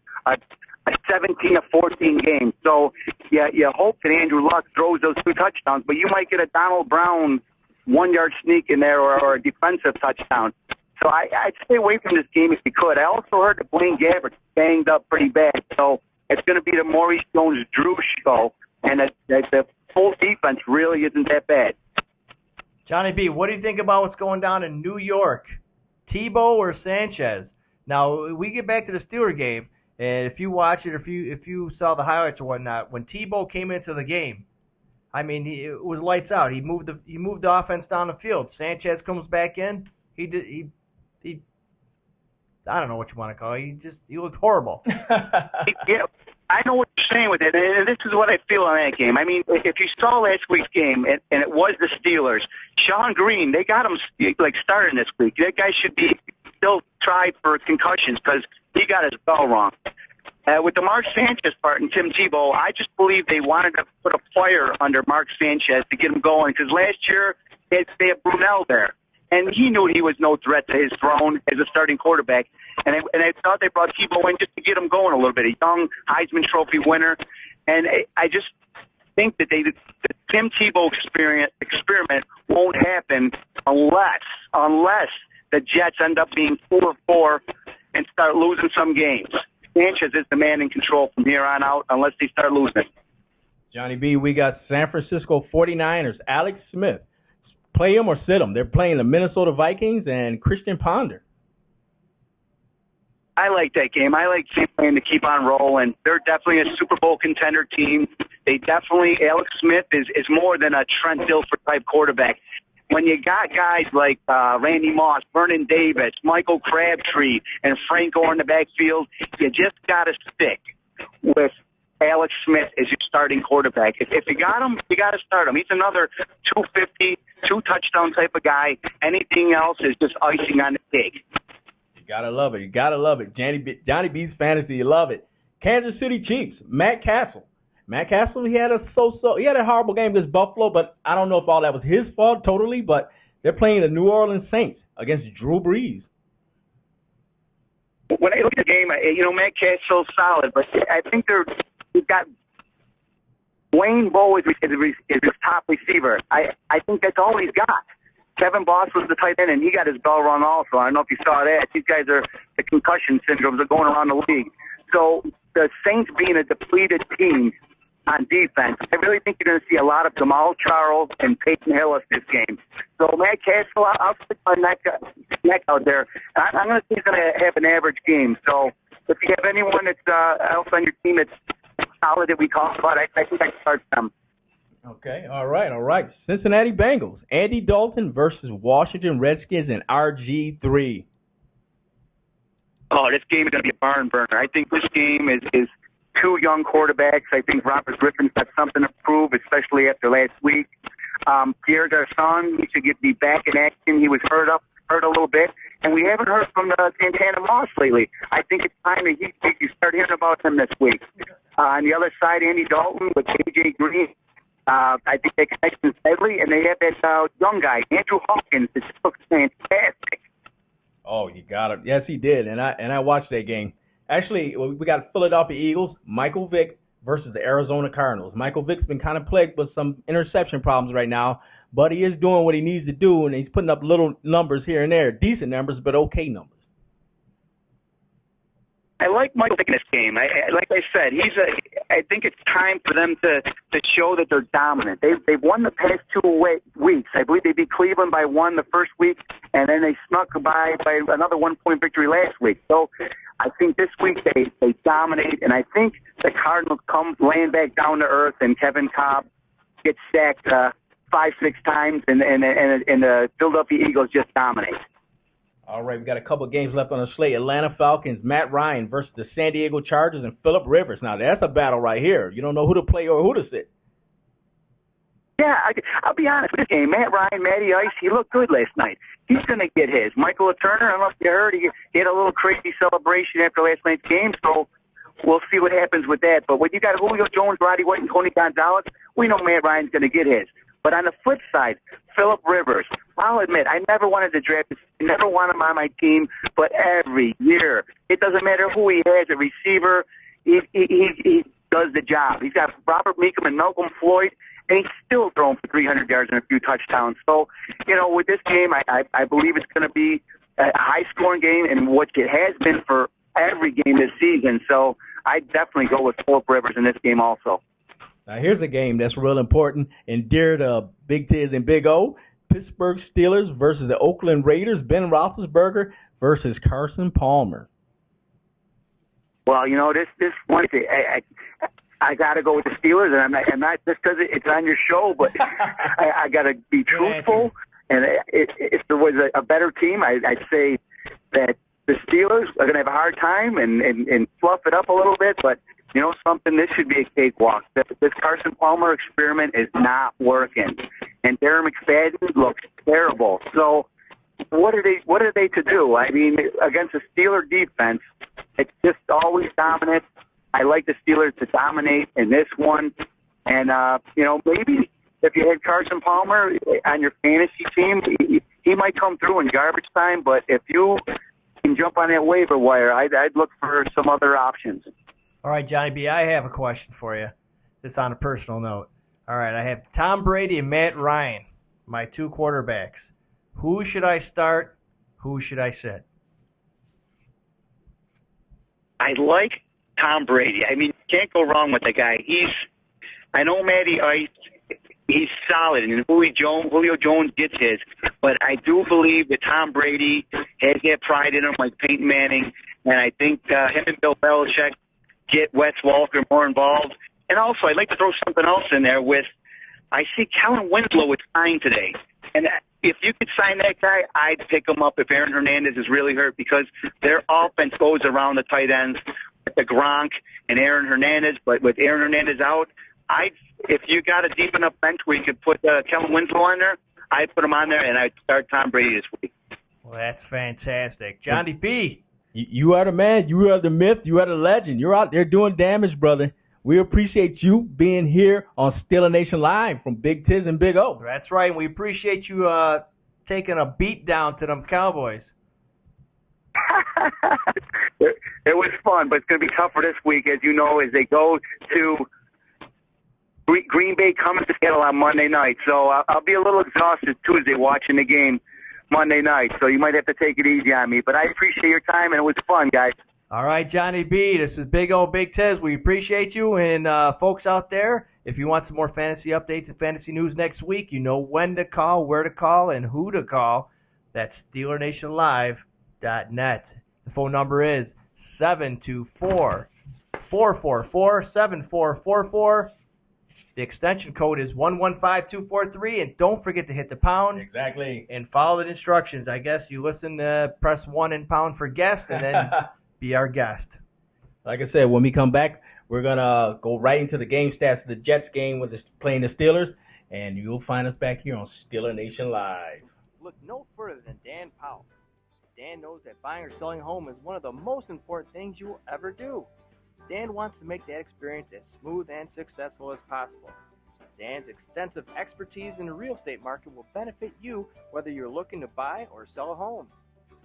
17-14 game. So you hope that Andrew Luck throws those 2 touchdowns, but you might get a Donald Brown 1-yard sneak in there or a defensive touchdown. So I'd stay away from this game if you could. I also heard that Blaine Gabbert banged up pretty bad, so it's going to be the Maurice Jones-Drew show, and the full defense really isn't that bad. Johnny B, what do you think about what's going down in New York? Tebow or Sanchez? Now, we get back to the Steeler game, and if you watch it, if you saw the highlights or whatnot, when Tebow came into the game, I mean, it was lights out. He moved the offense down the field. Sanchez comes back in. He I don't know what you want to call it. He looked horrible. Yeah, I know what you're saying with it, and this is what I feel on that game. I mean, if you saw last week's game, and it was the Steelers, Sean Green, they got him starting this week. That guy should be still tried for concussions because he got his bell wrong. With the Mark Sanchez part and Tim Tebow, I just believe they wanted to put a fire under Mark Sanchez to get him going because last year they had Brunell there. And he knew he was no threat to his throne as a starting quarterback. And I thought they brought Tebow in just to get him going a little bit. A young Heisman Trophy winner. And I just think that the Tim Tebow experiment won't happen unless the Jets end up being 4-4 and start losing some games. Sanchez is the man in control from here on out unless they start losing. Johnny B, we got San Francisco 49ers, Alex Smith. Play him or sit him. They're playing the Minnesota Vikings and Christian Ponder. I like that game. I like playing to keep on rolling. They're definitely a Super Bowl contender team. Alex Smith is more than a Trent Dilfer type quarterback. When you got guys like Randy Moss, Vernon Davis, Michael Crabtree, and Frank Gore in the backfield, you just got to stick with Alex Smith as your starting quarterback. If you got him, you got to start him. He's another 250, 2-touchdown type of guy. Anything else is just icing on the cake. You got to love it. Johnny B's Fantasy, you love it. Kansas City Chiefs, Matt Castle. He had a horrible game against Buffalo, but I don't know if all that was his fault totally, but they're playing the New Orleans Saints against Drew Brees. When I look at the game, Matt Castle's solid, but I think we've got Wayne Bowe is his top receiver. I think that's all he's got. Kevin Boss was the tight end, and he got his bell rung also. I don't know if you saw that. These guys the concussion syndromes are going around the league. So the Saints being a depleted team on defense, I really think you're going to see a lot of Jamal Charles and Peyton Hillis this game. So Matt Castle, I'll stick my neck out there. I'm going to say he's going to have an average game. So if you have anyone that's else on your team that's solid that we talked about, I think I can start them. Okay, all right. Cincinnati Bengals, Andy Dalton versus Washington Redskins and RG3. Oh, this game is going to be a barn burner. I think this game is two young quarterbacks. I think Robert Griffin's got something to prove, especially after last week. Pierre Garçon, he should be back in action. He was hurt a little bit, and we haven't heard from Santana Moss lately. I think it's time that you start hearing about him this week. On the other side, Andy Dalton with A.J. Green. I think that connection's deadly, and they have that young guy, Andrew Hawkins, that just looks fantastic. Oh, you got it. Yes, he did, and I watched that game. Actually, we got Philadelphia Eagles, Michael Vick versus the Arizona Cardinals. Michael Vick's been kind of plagued with some interception problems right now, but he is doing what he needs to do, and he's putting up little numbers here and there, decent numbers, but okay numbers. I like Michael Vick in this game. Like I said, I think it's time for them to show that they're dominant. They've won the past 2 weeks. I believe they beat Cleveland by 1 the first week, and then they snuck by another 1-point victory last week. So I think this week they dominate, and I think the Cardinals come laying back down to earth, and Kevin Cobb gets sacked 5-6 times, and the Philadelphia Eagles just dominate. All right, we got a couple of games left on the slate. Atlanta Falcons, Matt Ryan versus the San Diego Chargers and Phillip Rivers. Now, that's a battle right here. You don't know who to play or who to sit. Yeah, I'll be honest with this game. Matt Ryan, Matty Ice, he looked good last night. He's going to get his. Michael Turner, I don't know if you heard, he had a little crazy celebration after last night's game, so we'll see what happens with that. But when you got Julio Jones, Roddy White, and Tony Gonzalez, we know Matt Ryan's going to get his. But on the flip side, Phillip Rivers, I'll admit, I never wanted to draft him. I never wanted him on my team, but every year, it doesn't matter who he has, a receiver, he does the job. He's got Robert Meekum and Malcolm Floyd, and he's still throwing for 300 yards and a few touchdowns. So, with this game, I believe it's going to be a high-scoring game, and what it has been for every game this season. So I'd definitely go with Phillip Rivers in this game also. Now, here's a game that's real important and dear to Big Tiz and Big O. Pittsburgh Steelers versus the Oakland Raiders. Ben Roethlisberger versus Carson Palmer. Well, this one, I got to go with the Steelers, and I'm not just because it's on your show, but I got to be truthful. And if there was a better team, I'd say that the Steelers are going to have a hard time and fluff it up a little bit, but something, this should be a cakewalk. This Carson Palmer experiment is not working, and Darren McFadden looks terrible. So what are they to do? I mean, against a Steeler defense, it's just always dominant. I like the Steelers to dominate in this one, and maybe if you had Carson Palmer on your fantasy team, he might come through in garbage time. But if you can jump on that waiver wire, I'd look for some other options. All right, Johnny B., I have a question for you. It's on a personal note. All right, I have Tom Brady and Matt Ryan, my 2 quarterbacks. Who should I start? Who should I sit? I like Tom Brady. I mean, you can't go wrong with the guy. I know Matty Ice, he's solid, and Julio Jones gets his, but I do believe that Tom Brady has that pride in him like Peyton Manning, and I think him and Bill Belichick get Wes Welker more involved. And also, I'd like to throw something else in there I see Kellen Winslow was signed today. And if you could sign that guy, I'd pick him up if Aaron Hernandez is really hurt, because their offense goes around the tight ends with the Gronk and Aaron Hernandez. But with Aaron Hernandez out, if you got a deep enough bench where you could put Kellen Winslow on there, I'd put him on there, and I'd start Tom Brady this week. Well, that's fantastic. Johnny B., You are the man. You are the myth. You are the legend. You're out there doing damage, brother. We appreciate you being here on Steeler Nation Live from Big Tiz and Big O. That's right. We appreciate you taking a beat down to them Cowboys. It was fun, but it's going to be tougher this week, as you know, as they go to Green Bay coming to Seattle on Monday night. So I'll be a little exhausted Tuesday watching the game Monday night, so you might have to take it easy on me. But I appreciate your time, and it was fun, guys. All right, Johnny B., this is Big O Big Tiz. We appreciate you. And folks out there, if you want some more fantasy updates and fantasy news next week, you know when to call, where to call, and who to call. That's SteelerNationLive.net. The phone number is 724-444-7444. The extension code is 115243, and don't forget to hit the pound. Exactly. And follow the instructions. I guess you listen to press 1 and pound for guest, and then be our guest. Like I said, when we come back, we're going to go right into the game stats of the Jets game with playing the Steelers, and you'll find us back here on Steeler Nation Live. Look no further than Dan Powell. Dan knows that buying or selling a home is one of the most important things you will ever do. Dan wants to make that experience as smooth and successful as possible. Dan's extensive expertise in the real estate market will benefit you whether you're looking to buy or sell a home.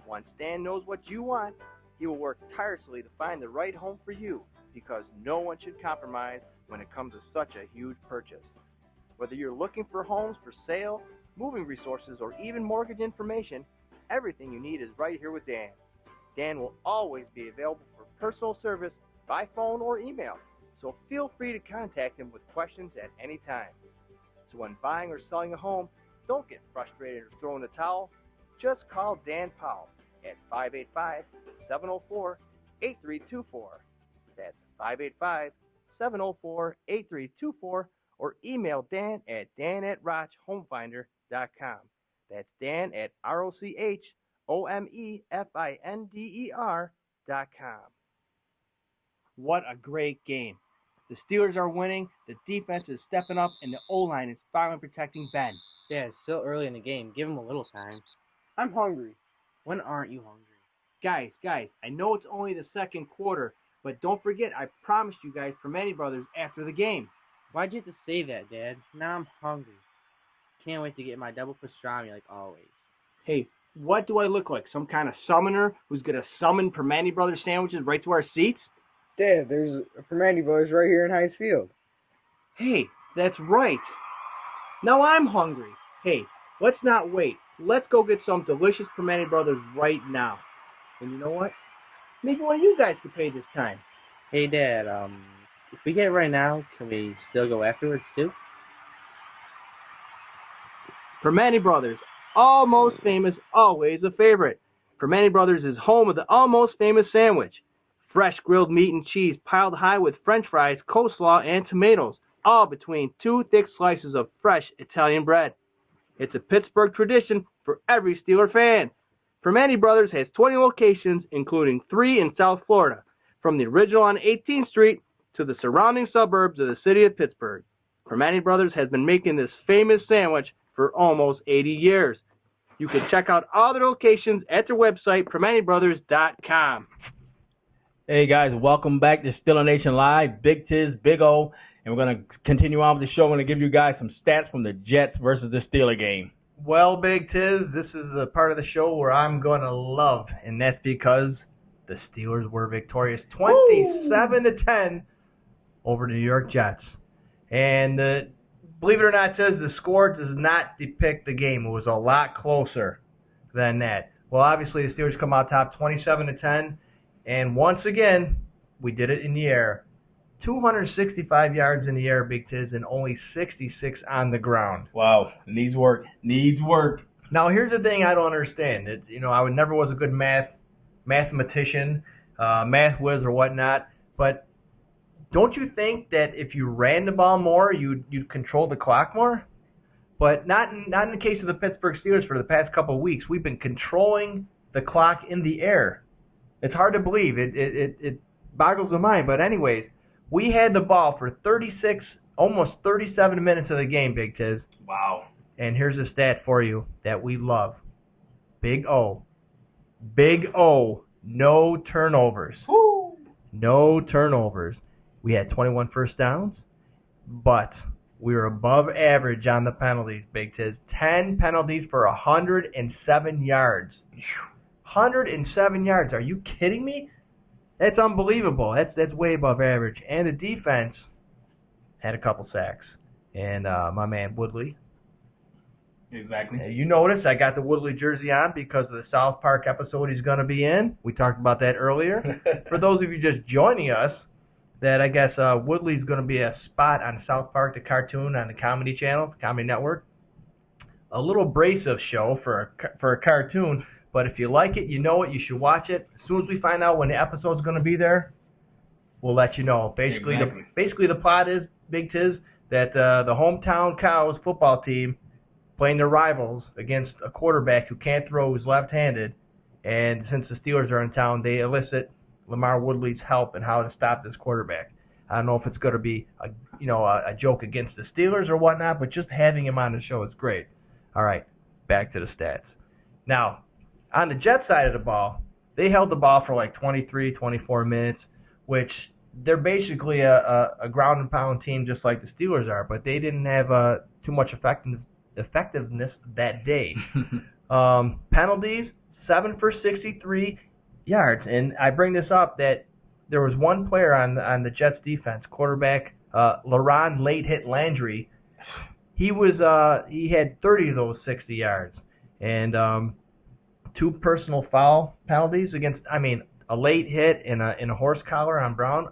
Once Dan knows what you want, he will work tirelessly to find the right home for you, because no one should compromise when it comes to such a huge purchase. Whether you're looking for homes for sale, moving resources, or even mortgage information, everything you need is right here with Dan. Dan will always be available for personal service by phone or email, so feel free to contact him with questions at any time. So when buying or selling a home, don't get frustrated or throw in the towel. Just call Dan Powell at 585-704-8324. That's 585-704-8324, or email Dan at dan@rochhomefinder.com. That's Dan at ROCHOMEFINDER.com. What a great game. The Steelers are winning, the defense is stepping up, and the O-line is finally protecting Ben. Yeah, it's still early in the game. Give him a little time. I'm hungry. When aren't you hungry? Guys, I know it's only the second quarter, but don't forget I promised you guys Primanti Brothers after the game. Why'd you have to say that, Dad? Now I'm hungry. Can't wait to get my double pastrami like always. Hey, what do I look like? Some kind of summoner who's going to summon Primanti Brothers sandwiches right to our seats? Dad, there's a Primanti Brothers right here in Heinz Field. Hey, that's right. Now I'm hungry. Hey, let's not wait. Let's go get some delicious Primanti Brothers right now. And you know what? Maybe one of you guys could pay this time. Hey, Dad, if we get it right now, can we still go afterwards, too? Primanti Brothers, almost famous, always a favorite. Primanti Brothers is home of the almost famous sandwich. Fresh grilled meat and cheese piled high with French fries, coleslaw, and tomatoes, all between two thick slices of fresh Italian bread. It's a Pittsburgh tradition for every Steeler fan. Primanti Brothers has 20 locations, including 3 in South Florida, from the original on 18th Street to the surrounding suburbs of the city of Pittsburgh. Primanti Brothers has been making this famous sandwich for almost 80 years. You can check out all their locations at their website, PrimantiBrothers.com. Hey guys, welcome back to Steeler Nation Live. Big Tiz, Big O, and we're going to continue on with the show. I'm going to give you guys some stats from the Jets versus the Steeler game. Well, Big Tiz, this is the part of the show where I'm going to love, and that's because the Steelers were victorious 27-10 over the New York Jets. And believe it or not, Tiz, the score does not depict the game. It was a lot closer than that. Well, obviously, the Steelers come out top 27-10. And once again, we did it in the air. 265 yards in the air, Big Tiz, and only 66 on the ground. Wow, needs work. Needs work. Now, here's the thing I don't understand. I never was a good mathematician, math whiz or whatnot, but don't you think that if you ran the ball more, you'd control the clock more? But not in the case of the Pittsburgh Steelers for the past couple of weeks. We've been controlling the clock in the air. It's hard to believe. It boggles the mind. But anyways, we had the ball for 36, almost 37 minutes of the game, Big Tiz. Wow. And here's a stat for you that we love. Big O. Big O. No turnovers. Woo. No turnovers. We had 21 first downs, but we were above average on the penalties, Big Tiz. 10 penalties for 107 yards. 107 yards. Are you kidding me? That's unbelievable. That's way above average. And the defense had a couple sacks. And my man Woodley. Exactly. You notice I got the Woodley jersey on because of the South Park episode he's going to be in. We talked about that earlier. For those of you just joining us, that I guess Woodley's going to be a spot on South Park, the cartoon on the Comedy Channel, Comedy Network. A little abrasive show for a cartoon. But if you like it, you know it, you should watch it. As soon as we find out when the episode's going to be there, we'll let you know. Basically, exactly. the plot is, Big Tiz, that the hometown Cows football team playing their rivals against a quarterback who can't throw, who's left-handed. And since the Steelers are in town, they elicit Lamar Woodley's help in how to stop this quarterback. I don't know if it's going to be a joke against the Steelers or whatnot, but just having him on the show is great. All right, back to the stats. Now, on the Jets side of the ball, they held the ball for like 23, 24 minutes, which they're basically a ground and pound team just like the Steelers are, but they didn't have too much effectiveness that day. Penalties, 7 for 63 yards. And I bring this up that there was one player on the Jets defense, quarterback LaRon late hit Landry. He had 30 of those 60 yards. And 2 personal foul penalties against, a late hit and a horse collar on Brown.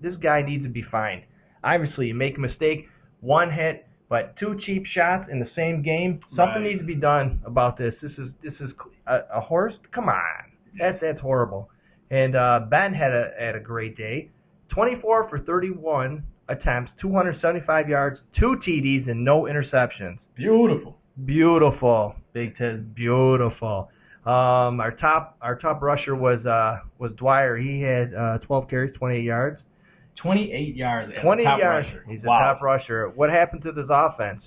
This guy needs to be fined. Obviously, you make a mistake, 1 hit, but 2 cheap shots in the same game. Something needs to be done about this. This is a horse. Come on, that's horrible. And Ben had a great day, 24 for 31 attempts, 275 yards, 2 TDs, and no interceptions. Beautiful, Big Tiz, beautiful. Our top rusher was Dwyer. He had 12 carries, 28 yards. 28 yards. 28 yards. Rusher. He's a top rusher. What happened to this offense?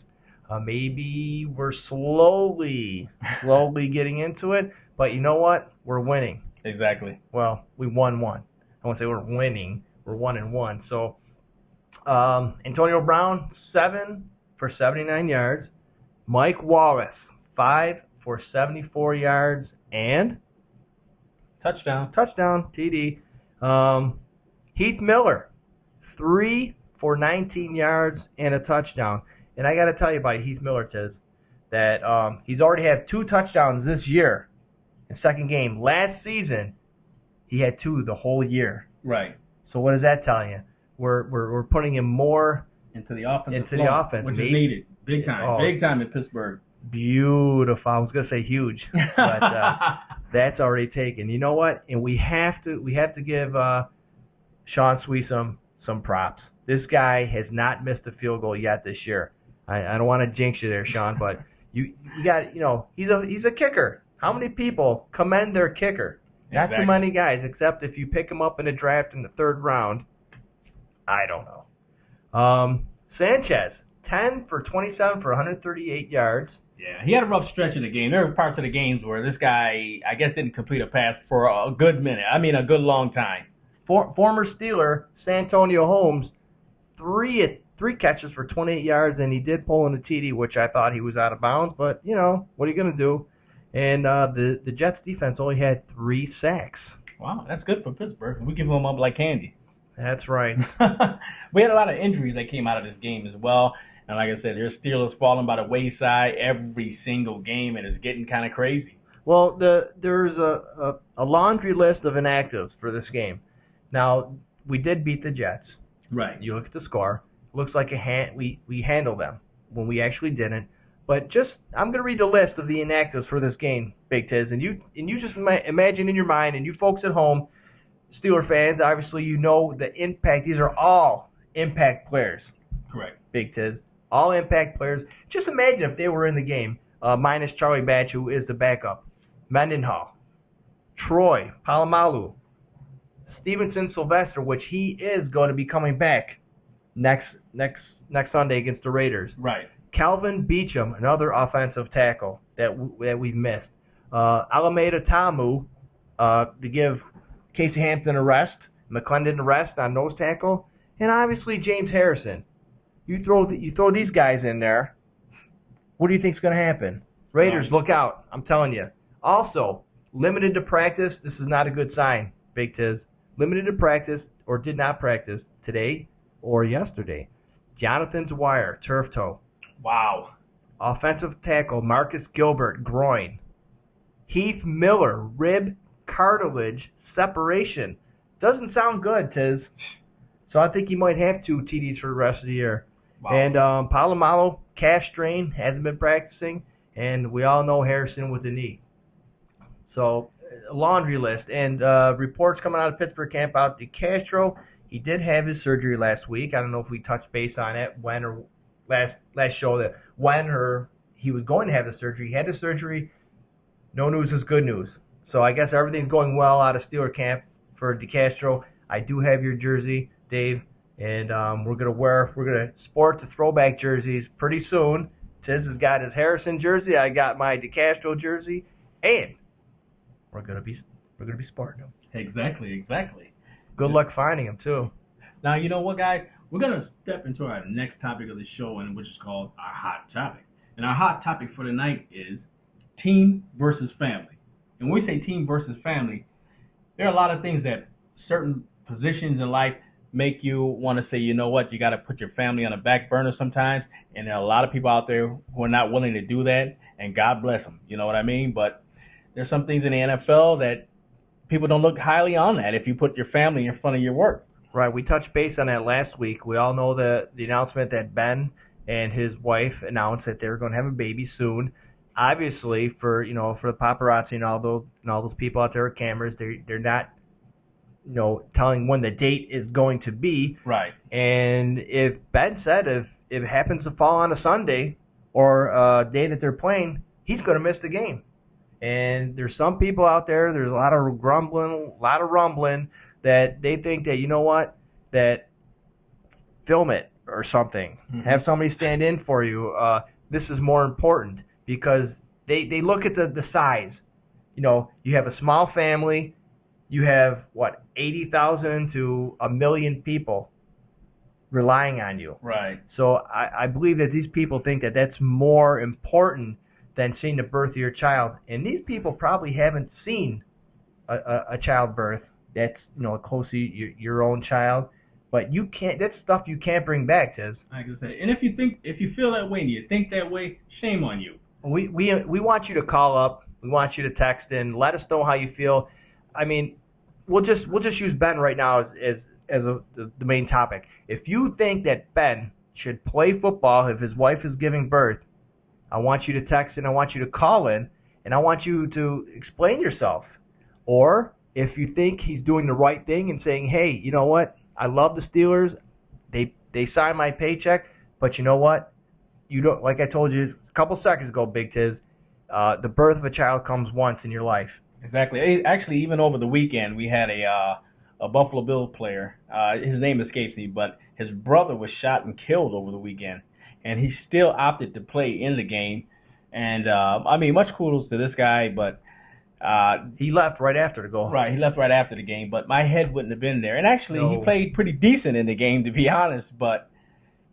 Maybe we're slowly getting into it, but you know what? We're winning. Exactly. Well, we won one. I won't say we're winning. We're 1-1. So Antonio Brown, 7 for 79 yards. Mike Wallace, 5 for 74 yards and touchdown, TD. Heath Miller, 3 for 19 yards and a touchdown. And I got to tell you about Heath Miller, Tiz, that he's already had 2 touchdowns this year in second game. Last season, he had 2 the whole year. Right. So what does that tell you? We're putting him more into the offense, which is needed. Big time in Pittsburgh. Beautiful. I was gonna say huge, but that's already taken. You know what? And we have to give Sean Sweet some props. This guy has not missed a field goal yet this year. I don't want to jinx you there, Sean, but you got he's a kicker. How many people commend their kicker? Not too many guys, except if you pick him up in a draft in the 3rd round. I don't know. Sanchez, 10 for 27 for 138 yards. Yeah, he had a rough stretch of the game. There were parts of the games where this guy, I guess, didn't complete a pass for a good minute. A good long time. Former Steeler, Santonio Holmes, 3 catches for 28 yards, and he did pull in a TD, which I thought he was out of bounds. But, what are you going to do? And the Jets defense only had 3 sacks. Wow, that's good for Pittsburgh. We give them up like candy. That's right. We had a lot of injuries that came out of this game as well. And like I said, there's Steelers falling by the wayside every single game, and it's getting kind of crazy. Well, there's a laundry list of inactives for this game. Now, we did beat the Jets. Right. You look at the score. Looks like we handled them when we actually didn't. But I'm going to read the list of the inactives for this game, Big Tiz, and you just imagine in your mind, and you folks at home, Steeler fans, obviously you know the impact. These are all impact players. Correct. Big Tiz. All impact players. Just imagine if they were in the game, minus Charlie Batch, who is the backup. Mendenhall, Troy, Palomalu, Stevenson Sylvester, which he is going to be coming back next Sunday against the Raiders. Right. Calvin Beecham, another offensive tackle that we've missed. Alameda Tamu to give Casey Hampton a rest, McClendon a rest on nose tackle, and obviously James Harrison. You throw these guys in there, what do you think's going to happen? Raiders, look out. I'm telling you. Also, limited to practice. This is not a good sign, Big Tiz. Limited to practice or did not practice today or yesterday. Jonathan Dwyer, turf toe. Wow. Offensive tackle Marcus Gilbert, groin. Heath Miller, rib cartilage separation. Doesn't sound good, Tiz. So I think he might have 2 TDs for the rest of the year. Wow. And Palomalu, calf strain, hasn't been practicing. And we all know Harrison with the knee. So, a laundry list. And reports coming out of Pittsburgh camp out. DeCastro, he did have his surgery last week. I don't know if we touched base on it when or last show that when or he was going to have the surgery. He had the surgery. No news is good news. So I guess everything's going well out of Steeler camp for DeCastro. I do have your jersey, Dave, and we're gonna sport the throwback jerseys pretty soon. Tiz has got his Harrison jersey. I got my DeCastro jersey, and we're gonna be sporting them. Exactly. Good luck finding them too. Now, you know what, guys? We're going to step into our next topic of the show, and which is called our hot topic. And our hot topic for tonight is team versus family. And when we say team versus family, there are a lot of things that certain positions in life make you want to say, you know what, you got to put your family on the back burner sometimes. And there are a lot of people out there who are not willing to do that, and God bless them. You know what I mean? But there's some things in the NFL that people don't look highly on that if you put your family in front of your work. Right. We touched base on that last week. We all know the announcement that Ben and his wife announced that they were going to have a baby soon. Obviously, for the paparazzi and all those people out there with cameras, they're not telling when the date is going to be. Right. And if Ben said if it happens to fall on a Sunday or a day that they're playing, he's going to miss the game. And there's some people out there, there's a lot of rumbling that they think that, you know what, that film it or something. Mm-hmm. Have somebody stand in for you. This is more important because they look at the size. You have a small family. You have, 80,000 to 1 million people relying on you. Right. So I believe that these people think that that's more important than seeing the birth of your child. And these people probably haven't seen a childbirth that's, close to your own child. But you can't. That's stuff you can't bring back, Tiz. Like I said, and if you feel that way and you think that way, shame on you. We want you to call up. We want you to text in. Let us know how you feel. I mean, we'll just use Ben right now as the main topic. If you think that Ben should play football if his wife is giving birth, I want you to text in. I want you to call in, and I want you to explain yourself. Or if you think he's doing the right thing and saying, hey, you know what? I love the Steelers. They signed my paycheck, but you know what? You don't. Like I told you a couple seconds ago, Big Tiz, the birth of a child comes once in your life. Exactly. Actually, even over the weekend, we had a Buffalo Bills player. His name escapes me, but his brother was shot and killed over the weekend, and he still opted to play in the game. And much kudos to this guy, but he left right after to go. Right, he left right after the game, but my head wouldn't have been there. And actually, he played pretty decent in the game, to be honest. But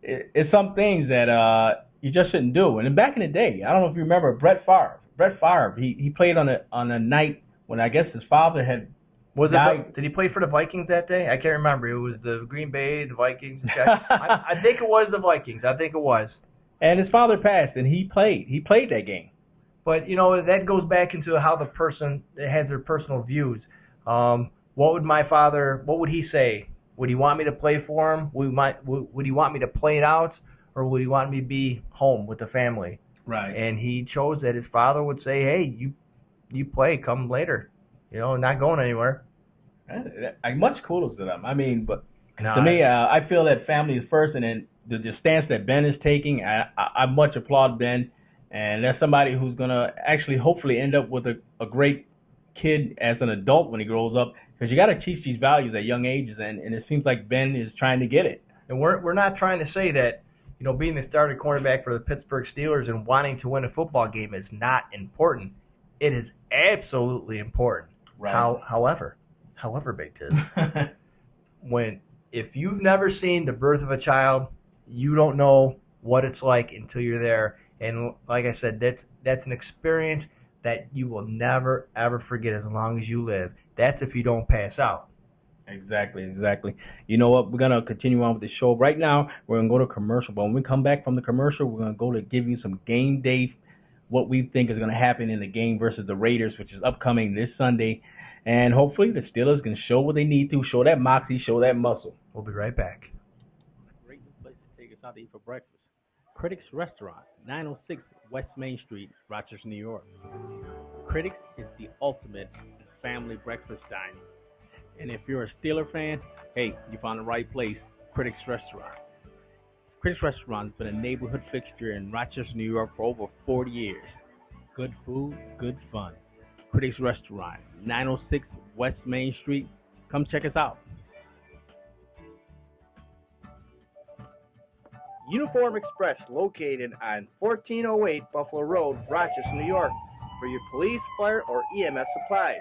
it's some things that you just shouldn't do. And back in the day, I don't know if you remember Brett Favre. Brett Favre, he played on a night when I guess his father had died. Did he play for the Vikings that day? I can't remember. It was the Green Bay, the Vikings. I think it was the Vikings. I think it was. And his father passed, and he played. He played that game. But, that goes back into how the person has their personal views. What would he say? Would he want me to play for him? Would he want me to play it out? Or would he want me to be home with the family? Right. And he chose that his father would say, hey, you play, come later. Not going anywhere. Much kudos to them. But to me, I feel that family is first, and then the stance that Ben is taking, I much applaud Ben. And that's somebody who's going to actually hopefully end up with a great kid as an adult when he grows up, because you got to teach these values at young ages, and it seems like Ben is trying to get it. And we're not trying to say that, being the starting quarterback for the Pittsburgh Steelers and wanting to win a football game is not important. It is absolutely important. Right. However, Big Tiz, if you've never seen the birth of a child, you don't know what it's like until you're there. And like I said, that's an experience that you will never, ever forget as long as you live. That's if you don't pass out. Exactly. You know what? We're going to continue on with the show. Right now, we're going to go to commercial. But when we come back from the commercial, we're going to go to give you some game day, what we think is going to happen in the game versus the Raiders, which is upcoming this Sunday. And hopefully the Steelers can show what they need to, show that moxie, show that muscle. We'll be right back. Great place to take us out to eat for breakfast. Critics Restaurant, 906 West Main Street, Rochester, New York. Critics is the ultimate family breakfast dining. And if you're a Steeler fan, hey, you found the right place, Critics Restaurant. Critics Restaurant has been a neighborhood fixture in Rochester, New York for over 40 years. Good food, good fun. Critics Restaurant, 906 West Main Street. Come check us out. Uniform Express, located on 1408 Buffalo Road, Rochester, New York, for your police, fire, or EMS supplies.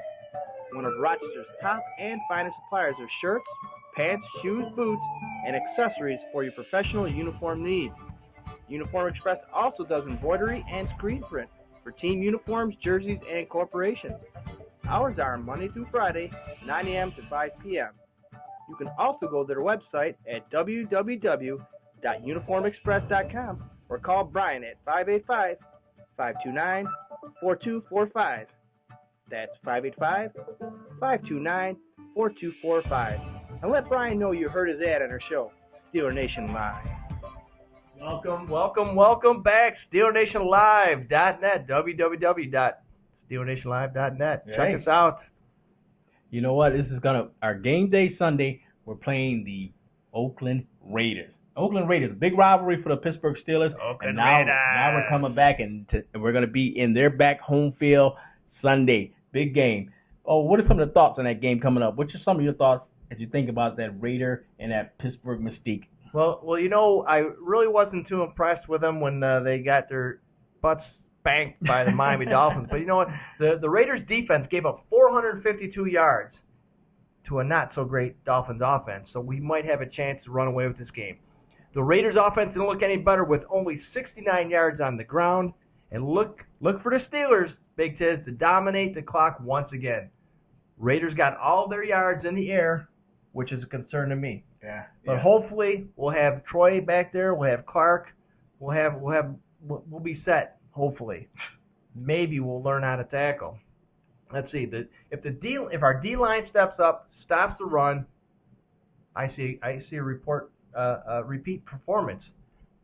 One of Rochester's top and finest suppliers of shirts, pants, shoes, boots, and accessories for your professional uniform needs. Uniform Express also does embroidery and screen print for team uniforms, jerseys, and corporations. Hours are Monday through Friday, 9 a.m. to 5 p.m. You can also go to their website at www.uniformexpress.com or call Brian at 585-529-4245. That's 585-529-4245. And let Brian know you heard his ad on our show, Steeler Nation Live. Welcome back. SteelerNationLive.net, www.SteelerNationLive.net. Hey. Check us out. You know what? This is our game day Sunday. We're playing the Oakland Raiders. Oakland Raiders, big rivalry for the Pittsburgh Steelers. Oakland and Raiders. now we're coming back and we're going to be in their back home field Sunday. Big game. Oh, what are some of the thoughts on that game coming up? What's some of your thoughts as you think about that Raider and that Pittsburgh mystique? Well, I really wasn't too impressed with them when they got their butts spanked by the Miami Dolphins. But you know what? The Raiders' defense gave up 452 yards to a not-so-great Dolphins offense. So we might have a chance to run away with this game. The Raiders' offense didn't look any better with only 69 yards on the ground. And look for the Steelers, Big Tiz, to dominate the clock once again. Raiders got all their yards in the air, which is a concern to me. Yeah. But hopefully we'll have Troy back there. We'll have Clark. We'll be set. Hopefully, maybe we'll learn how to tackle. Let's see. If our D line steps up, stops the run, I see a repeat performance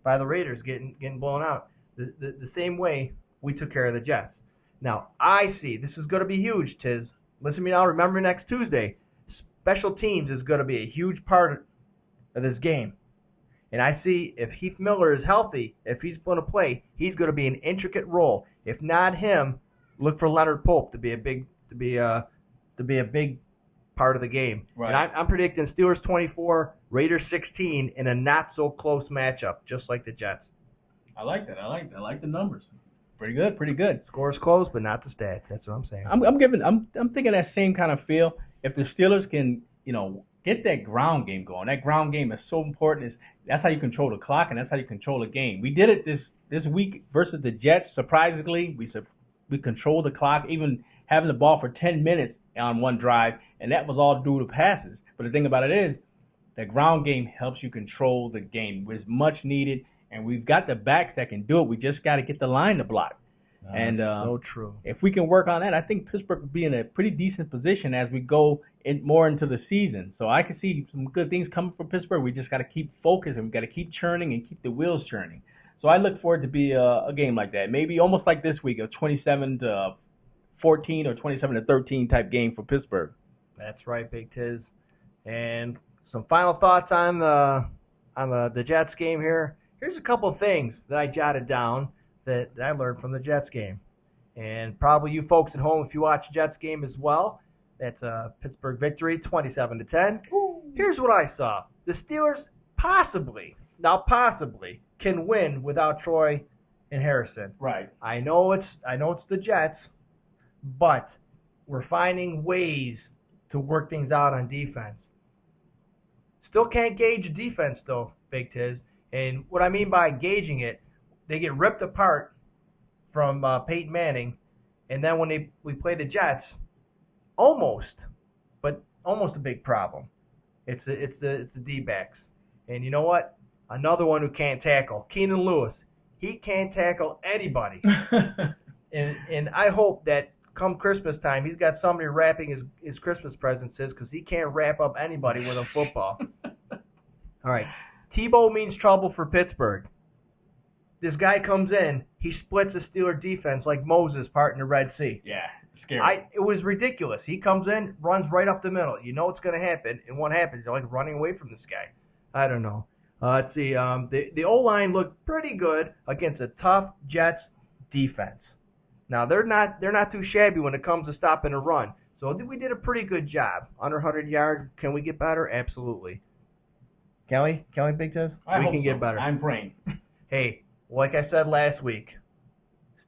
by the Raiders getting blown out. The same way we took care of the Jets. Now I see this is going to be huge. Tiz, listen to me now. Remember next Tuesday. Special teams is going to be a huge part of this game. And I see if Heath Miller is healthy, if he's going to play, he's going to be an intricate role. If not him, look for Leonard Pope to be a big part of the game. Right. And I'm predicting Steelers 24, Raiders 16 in a not so close matchup, just like the Jets. I like that. I like the numbers. Pretty good. Scores close, but not the stats. That's what I'm saying. I'm thinking that same kind of feel. If the Steelers can, get that ground game going. That ground game is so important. That's how you control the clock, and that's how you control the game. We did it this week versus the Jets. Surprisingly, we controlled the clock, even having the ball for 10 minutes on one drive, and that was all due to passes. But the thing about it is, the ground game helps you control the game. It's much needed, and we've got the backs that can do it. We just got to get the line to block. So true. If we can work on that, I think Pittsburgh will be in a pretty decent position as we go more into the season. So I can see some good things coming from Pittsburgh. We just got to keep focused, and we got to keep churning and keep the wheels churning. So I look forward to be a game like that, maybe almost like this week, a 27-14 or 27-13 type game for Pittsburgh. That's right, Big Tiz. And some final thoughts on the Jets game here. Here's a couple of things that I jotted down that I learned from the Jets game. And probably you folks at home, if you watch the Jets game as well, that's a Pittsburgh victory, 27-10. Here's what I saw. The Steelers possibly can win without Troy and Harrison. Right. I know it's the Jets, but we're finding ways to work things out on defense. Still can't gauge defense though, Big Tiz. And what I mean by gauging it, they get ripped apart from Peyton Manning, and then when we play the Jets, almost a big problem. It's the D-backs. And you know what? Another one who can't tackle, Keenan Lewis. He can't tackle anybody. and I hope that come Christmas time, he's got somebody wrapping his Christmas presents because he can't wrap up anybody with a football. All right. Tebow means trouble for Pittsburgh. This guy comes in, he splits the Steeler defense like Moses parting the Red Sea. Yeah, scary. It was ridiculous. He comes in, runs right up the middle. You know what's going to happen, and what happens? You're like running away from this guy. I don't know. Let's see. The O-line looked pretty good against a tough Jets defense. Now they're not too shabby when it comes to stopping a run. So we did a pretty good job. Under 100 yards. Can we get better? Absolutely. Can we, Big Tiz? We can get better. I'm praying. Hey, like I said last week,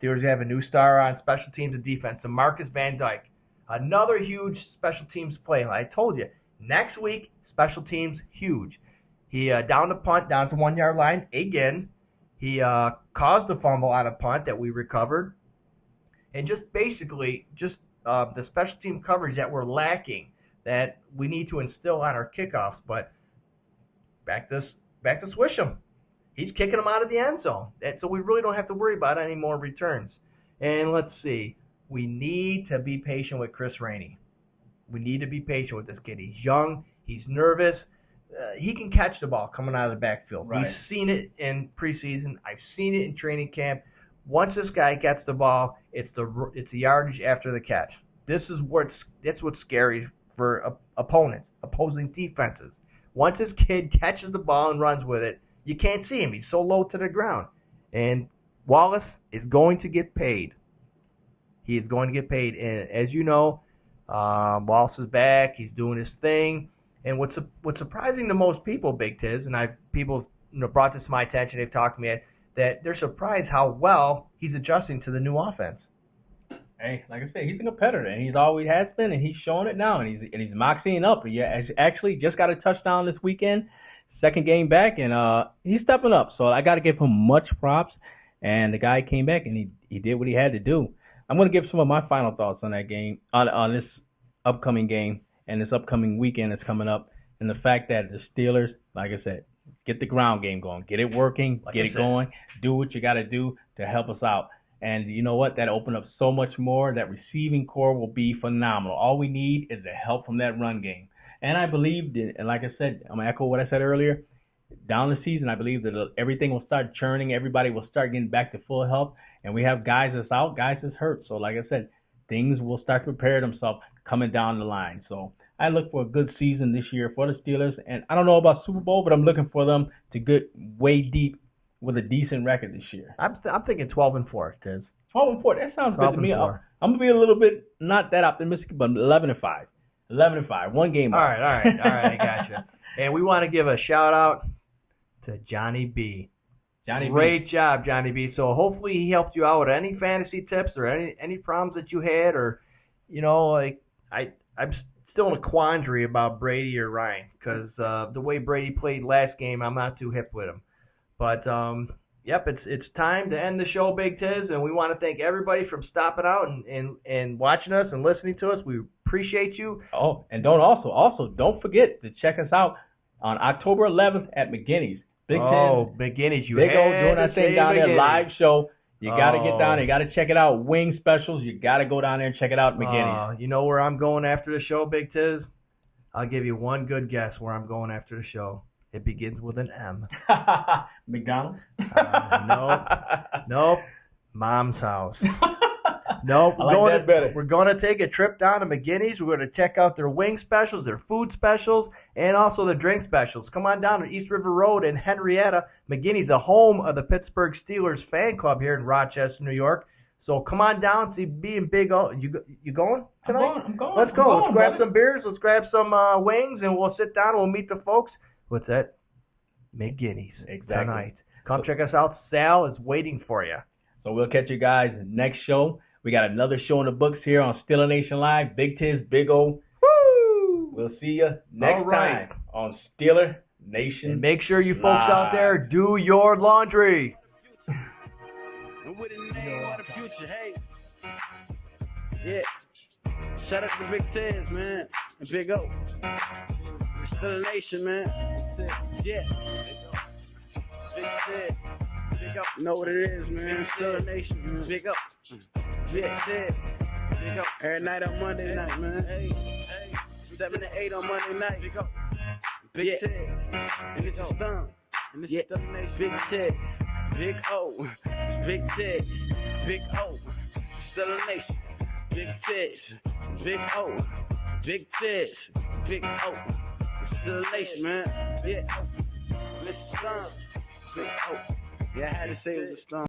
Steelers have a new star on special teams and defense, Marcus Van Dyke. Another huge special teams play. I told you, next week, Special teams, huge. He downed the punt down to 1 yard line again. He caused the fumble on a punt that we recovered. And just basically, the special team coverage that we're lacking that we need to instill on our kickoffs. But back to Swisham. He's kicking them out of the end zone. So we really don't have to worry about any more returns. And let's see. We need to be patient with Chris Rainey. We need to be patient with this kid. He's young. He's nervous. He can catch the ball coming out of the backfield. Right. We've seen it in preseason. I've seen it in training camp. Once this guy gets the ball, it's the yardage after the catch. That's what's scary for opposing defenses. Once this kid catches the ball and runs with it, you can't see him. He's so low to the ground. And Wallace is going to get paid. He is going to get paid. And as you know, Wallace is back. He's doing his thing. And what's surprising to most people, Big Tiz, and people brought this to my attention. They've talked to me that they're surprised how well he's adjusting to the new offense. Hey, like I said, he's a competitor, and he's always has been, and he's showing it now, and he's moxieing up. He actually just got a touchdown this weekend, second game back, and he's stepping up. So I got to give him much props. And the guy came back, and he did what he had to do. I'm going to give some of my final thoughts on that game, on this upcoming game, and this upcoming weekend that's coming up, and the fact that the Steelers, like I said, get the ground game going, get it working, get it going, do what you got to do to help us out. And you know what? That opened up so much more. That receiving core will be phenomenal. All we need is the help from that run game. And I believe, and like I said, I'm going to echo what I said earlier, down the season, I believe that everything will start churning. Everybody will start getting back to full health. And we have guys that's out, guys that's hurt. So like I said, things will start to prepare themselves coming down the line. So I look for a good season this year for the Steelers. And I don't know about Super Bowl, but I'm looking for them to get way deep with a decent record this year. I'm thinking 12-4, Tiz. 12-4. That sounds good to me. I'm going to be a little bit not that optimistic, but 11-5. 11-5. One game. All right. I gotcha. And we want to give a shout out to Johnny B. Great job, Johnny B. So hopefully he helped you out with any fantasy tips or any problems that you had, or I'm still in a quandary about Brady or Ryan because the way Brady played last game, I'm not too hip with him. But yep, it's time to end the show, Big Tiz, and we want to thank everybody from stopping out and watching us and listening to us. We appreciate you. Oh, and don't forget to check us out on October 11th at McGinney's. McGinney's. Big O doing that thing down there, live show. You got to get down there. You got to check it out. Wing specials. You got to go down there and check it out, McGinney's. You know where I'm going after the show, Big Tiz? I'll give you one good guess where I'm going after the show. It begins with an M. McDonald's? Nope. Mom's house. Nope. We're going to take a trip down to McGinney's. We're going to check out their wing specials, their food specials, and also the drink specials. Come on down to East River Road in Henrietta. McGinney's, the home of the Pittsburgh Steelers fan club here in Rochester, New York. So come on down, see me and Big O. You going tonight? I'm going. Let's go. Let's grab some beers. Let's grab some wings, and we'll sit down and we'll meet the folks. What's that? McGinney's tonight. Come check us out. Sal is waiting for you. So we'll catch you guys next show. We got another show in the books here on Steeler Nation Live. Big Tiz, Big O. Woo! We'll see you next time on Steeler Nation. And make sure you folks out there do your laundry. And with the name of the future, hey. Yeah. Shout out to Big Tiz, man. And Big O. We're Steeler Nation, man. Yeah. Big Tiz. Big up. You know what it is, man. Steeler Nation, man. Big up. Yeah, big up. Every night on Monday night, man. Hey. 7 to 8 on Monday night. Big up. Big Tiz. And it's your thumb. And it's Steeler Nation. Big Tiz. Big O. Big Tiz. Big O. Steeler Nation. Big Tiz. Big O. Big Tiz. Big O. Steeler Nation, man. Yeah. Mr. Stone. Big O. Yeah, I had to say it was a Stone.